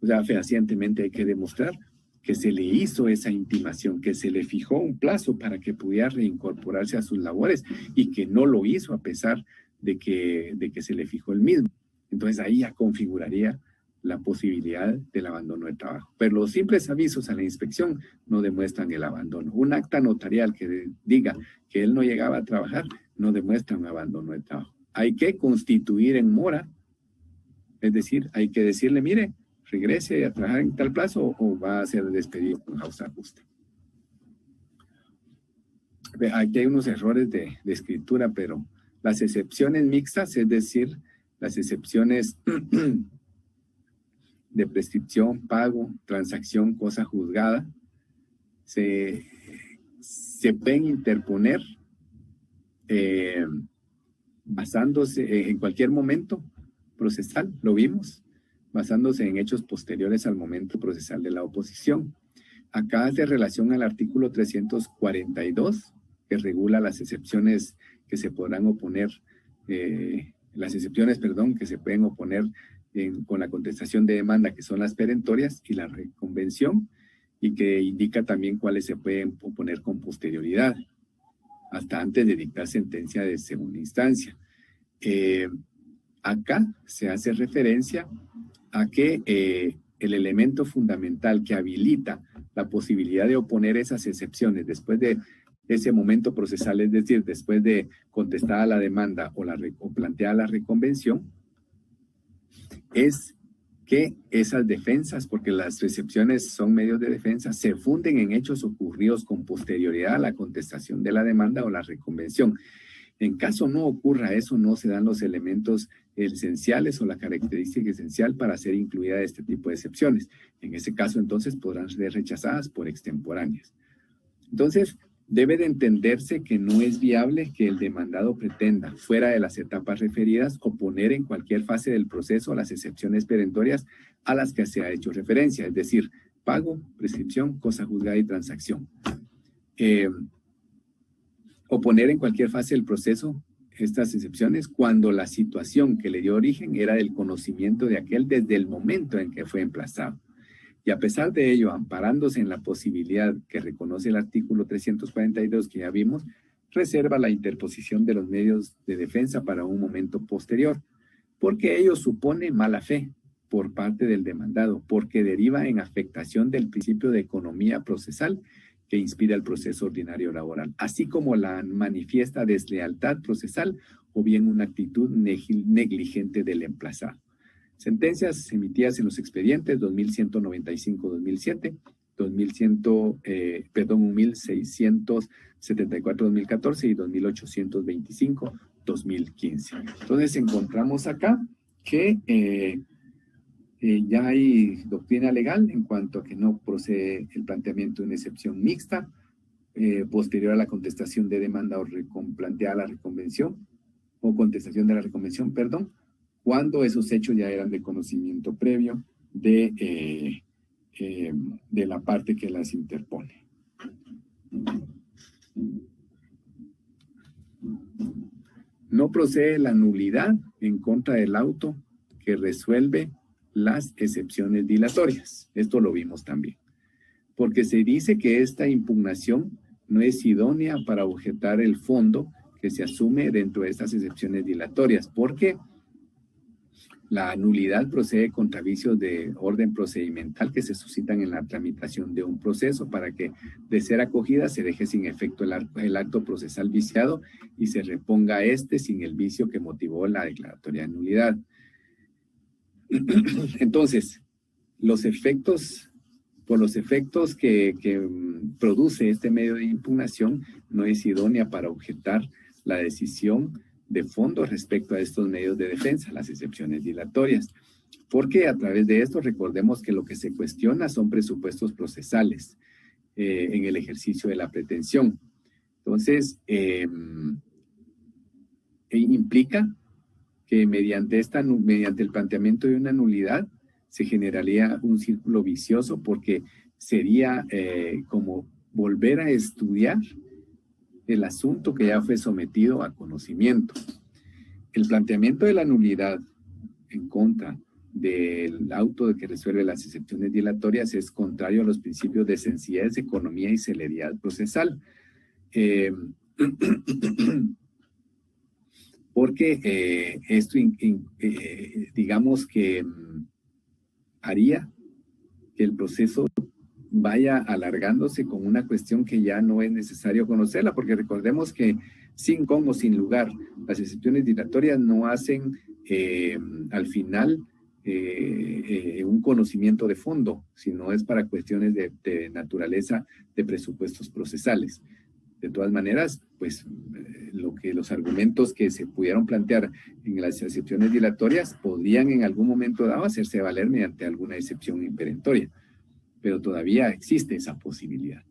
O sea, fehacientemente hay que demostrar que se le hizo esa intimación, que se le fijó un plazo para que pudiera reincorporarse a sus labores y que no lo hizo a pesar de que se le fijó el mismo. Entonces ahí ya configuraría la posibilidad del abandono del trabajo. Pero los simples avisos a la inspección no demuestran el abandono. Un acta notarial que diga que él no llegaba a trabajar no demuestra un abandono del trabajo. Hay que constituir en mora, es decir, hay que decirle, mire, regrese a trabajar en tal plazo o va a ser despedido con causa justa. Aquí hay unos errores de escritura, pero las excepciones mixtas, es decir, las excepciones de prescripción, pago, transacción, cosa juzgada, se pueden interponer basándose en cualquier momento procesal, lo vimos, basándose en hechos posteriores al momento procesal de la oposición. Acá hace relación al artículo 342, que regula las excepciones que se podrán oponer, que se pueden oponer con la contestación de demanda, que son las perentorias y la reconvención, y que indica también cuáles se pueden oponer con posterioridad, hasta antes de dictar sentencia de segunda instancia. Acá se hace referencia a que el elemento fundamental que habilita la posibilidad de oponer esas excepciones después de ese momento procesal, es decir, después de contestada la demanda o planteada la reconvención, es que esas defensas, porque las recepciones son medios de defensa, se funden en hechos ocurridos con posterioridad a la contestación de la demanda o la reconvención. En caso no ocurra eso, no se dan los elementos esenciales o la característica esencial para ser incluida este tipo de excepciones. En ese caso, entonces, podrán ser rechazadas por extemporáneas. Entonces, debe de entenderse que no es viable que el demandado pretenda, fuera de las etapas referidas, oponer en cualquier fase del proceso las excepciones perentorias a las que se ha hecho referencia, es decir, pago, prescripción, cosa juzgada y transacción. Oponer en cualquier fase del proceso estas excepciones cuando la situación que le dio origen era del conocimiento de aquel desde el momento en que fue emplazado. Y a pesar de ello, amparándose en la posibilidad que reconoce el artículo 342 que ya vimos, reserva la interposición de los medios de defensa para un momento posterior, porque ello supone mala fe por parte del demandado, porque deriva en afectación del principio de economía procesal que inspira el proceso ordinario laboral, así como la manifiesta deslealtad procesal o bien una actitud negligente del emplazado. Sentencias emitidas en los expedientes 2195-2007, 1674-2014 y 2825-2015. Entonces encontramos acá que ya hay doctrina legal en cuanto a que no procede el planteamiento de una excepción mixta posterior a la contestación de demanda o planteada la reconvención o contestación de la reconvención, perdón, cuando esos hechos ya eran de conocimiento previo de la parte que las interpone. No procede la nulidad en contra del auto que resuelve las excepciones dilatorias. Esto lo vimos también. Porque se dice que esta impugnación no es idónea para objetar el fondo que se asume dentro de estas excepciones dilatorias, porque la nulidad procede contra vicios de orden procedimental que se suscitan en la tramitación de un proceso para que, de ser acogida, se deje sin efecto el acto procesal viciado y se reponga este sin el vicio que motivó la declaratoria de nulidad. Entonces, por los efectos que produce este medio de impugnación, no es idónea para objetar la decisión de fondo respecto a estos medios de defensa, las excepciones dilatorias. Porque a través de esto, recordemos que lo que se cuestiona son presupuestos procesales en el ejercicio de la pretensión. Entonces, implica que mediante el planteamiento de una nulidad se generaría un círculo vicioso porque sería como volver a estudiar el asunto que ya fue sometido a conocimiento. El planteamiento de la nulidad en contra del auto que resuelve las excepciones dilatorias es contrario a los principios de sencillez, economía y celeridad procesal. Porque esto, digamos que haría que el proceso vaya alargándose con una cuestión que ya no es necesario conocerla, porque recordemos que sin con o sin lugar, las excepciones dilatorias no hacen al final un conocimiento de fondo, sino es para cuestiones de naturaleza de presupuestos procesales. De todas maneras, pues los argumentos que se pudieron plantear en las excepciones dilatorias podrían en algún momento dado hacerse valer mediante alguna excepción imperentoria, pero todavía existe esa posibilidad.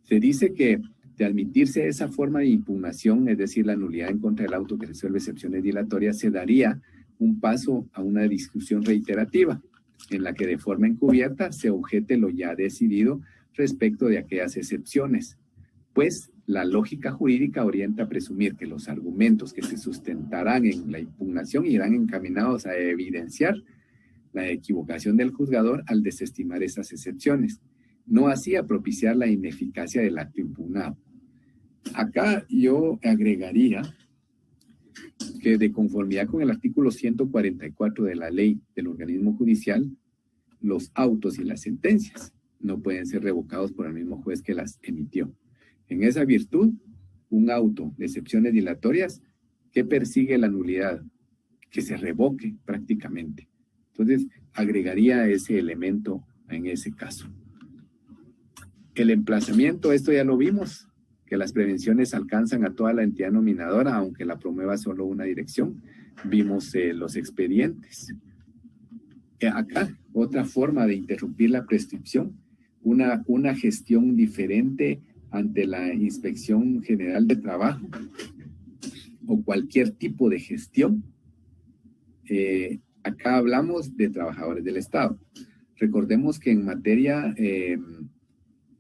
Se dice que de admitirse esa forma de impugnación, es decir, la nulidad en contra del auto que resuelve excepciones dilatorias, se daría un paso a una discusión reiterativa en la que de forma encubierta se objete lo ya decidido respecto de aquellas excepciones, pues la lógica jurídica orienta a presumir que los argumentos que se sustentarán en la impugnación irán encaminados a evidenciar la equivocación del juzgador al desestimar esas excepciones, no así a propiciar la ineficacia del acto impugnado. Acá yo agregaría que de conformidad con el artículo 144 de la ley del organismo judicial, los autos y las sentencias no pueden ser revocados por el mismo juez que las emitió. En esa virtud, un auto de excepciones dilatorias que persigue la nulidad, que se revoque prácticamente, Entonces, agregaría ese elemento en ese caso. El emplazamiento, esto ya lo vimos, que las prevenciones alcanzan a toda la entidad nominadora, aunque la promueva solo una dirección. Vimos los expedientes. Acá, otra forma de interrumpir la prescripción, una gestión diferente ante la Inspección General de Trabajo o cualquier tipo de gestión. Acá hablamos de trabajadores del Estado. Recordemos que en materia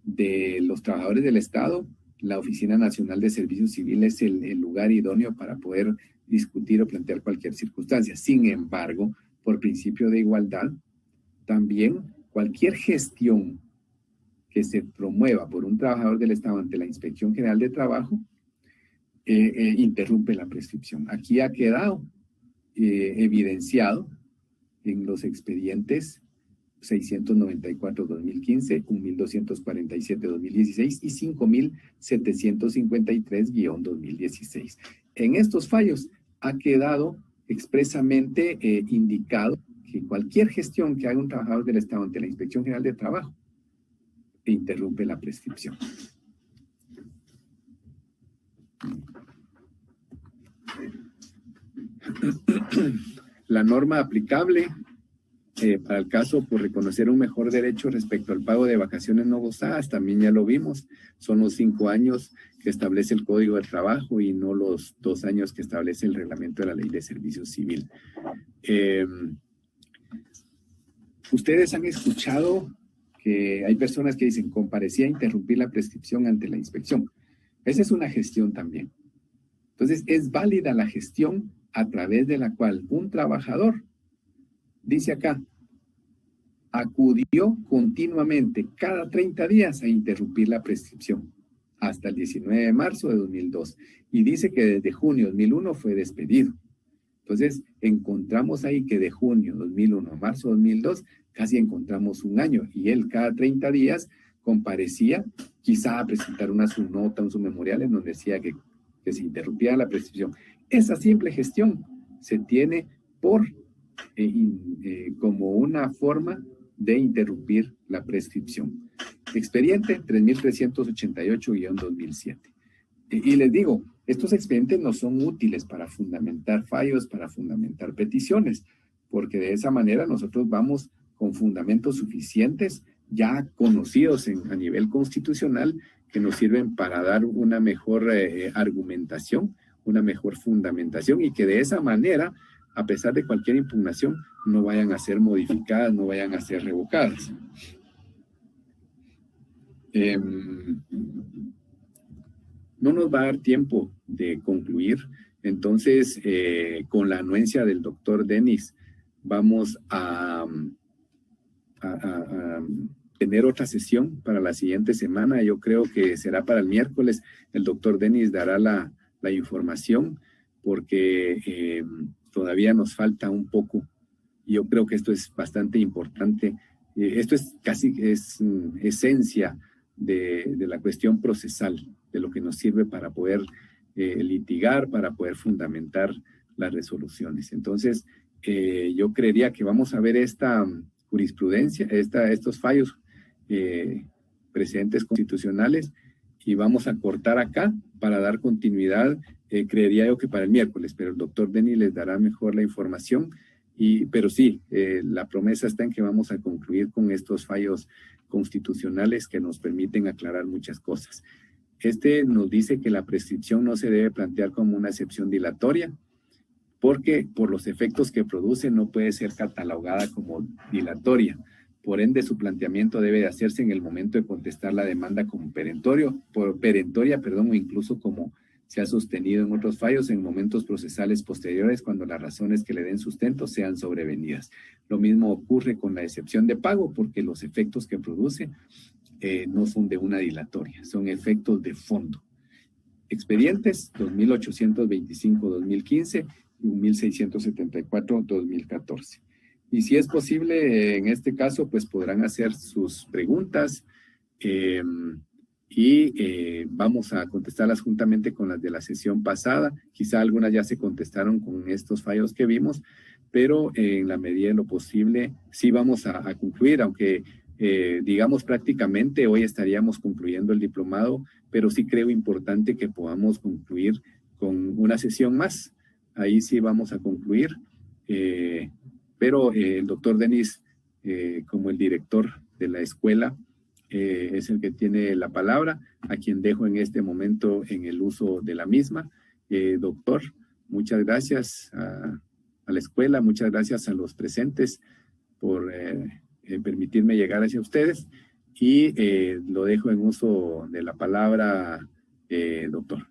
de los trabajadores del Estado, la Oficina Nacional de Servicios Civiles es el lugar idóneo para poder discutir o plantear cualquier circunstancia. Sin embargo, por principio de igualdad, también cualquier gestión que se promueva por un trabajador del Estado ante la Inspección General de Trabajo interrumpe la prescripción. Aquí ha quedado evidenciado en los expedientes 694-2015, 1247-2016 y 5753-2016. En estos fallos ha quedado expresamente indicado que cualquier gestión que haga un trabajador del Estado ante la Inspección General de Trabajo interrumpe la prescripción. La norma aplicable para el caso por reconocer un mejor derecho respecto al pago de vacaciones no gozadas, también ya lo vimos, son los 5 años que establece el Código de Trabajo y no los 2 años que establece el reglamento de la Ley de Servicio Civil. Ustedes han escuchado que hay personas que dicen comparecía a interrumpir la prescripción ante la inspección. Esa es una gestión también. Entonces, es válida la gestión a través de la cual un trabajador, dice acá, acudió continuamente cada 30 días a interrumpir la prescripción hasta el 19 de marzo de 2002. Y dice que desde junio de 2001 fue despedido. Entonces, encontramos ahí que de junio 2001 a marzo 2002 casi encontramos un año y él cada 30 días comparecía quizá a presentar su nota, su memorial en donde decía que se interrumpía la prescripción. Esa simple gestión se tiene por como una forma de interrumpir la prescripción. Expediente 3388-2007. Y les digo, estos expedientes no son útiles para fundamentar fallos, para fundamentar peticiones, porque de esa manera nosotros vamos con fundamentos suficientes, ya conocidos a nivel constitucional, que nos sirven para dar una mejor argumentación, una mejor fundamentación, y que de esa manera, a pesar de cualquier impugnación, no vayan a ser modificadas, no vayan a ser revocadas. No nos va a dar tiempo de concluir, entonces con la anuencia del doctor Denis vamos a tener otra sesión para la siguiente semana. Yo creo que será para el miércoles. El doctor Denis dará la información porque todavía nos falta un poco. Yo creo que esto es bastante importante. Esto es casi esencia de la cuestión procesal, de lo que nos sirve para poder litigar, para poder fundamentar las resoluciones. Entonces, yo creería que vamos a ver esta jurisprudencia, estos fallos precedentes constitucionales, y vamos a cortar acá para dar continuidad, creería yo que para el miércoles, pero el doctor Denis les dará mejor la información. Pero sí, la promesa está en que vamos a concluir con estos fallos constitucionales que nos permiten aclarar muchas cosas. Este nos dice que la prescripción no se debe plantear como una excepción dilatoria, porque por los efectos que produce no puede ser catalogada como dilatoria. Por ende, su planteamiento debe de hacerse en el momento de contestar la demanda como perentoria, o incluso como se ha sostenido en otros fallos en momentos procesales posteriores cuando las razones que le den sustento sean sobrevenidas. Lo mismo ocurre con la excepción de pago, porque los efectos que produce no son de una dilatoria, son efectos de fondo. Expedientes 2825-2015 y 1674-2014. Y si es posible, en este caso, pues podrán hacer sus preguntas vamos a contestarlas juntamente con las de la sesión pasada. Quizá algunas ya se contestaron con estos fallos que vimos, pero en la medida de lo posible sí vamos a concluir, aunque digamos prácticamente hoy estaríamos concluyendo el diplomado, pero sí creo importante que podamos concluir con una sesión más. Ahí sí vamos a concluir, pero el doctor Denis, como el director de la escuela, es el que tiene la palabra, a quien dejo en este momento en el uso de la misma. Doctor, muchas gracias a la escuela, muchas gracias a los presentes por permitirme llegar hacia ustedes y lo dejo en uso de la palabra, doctor.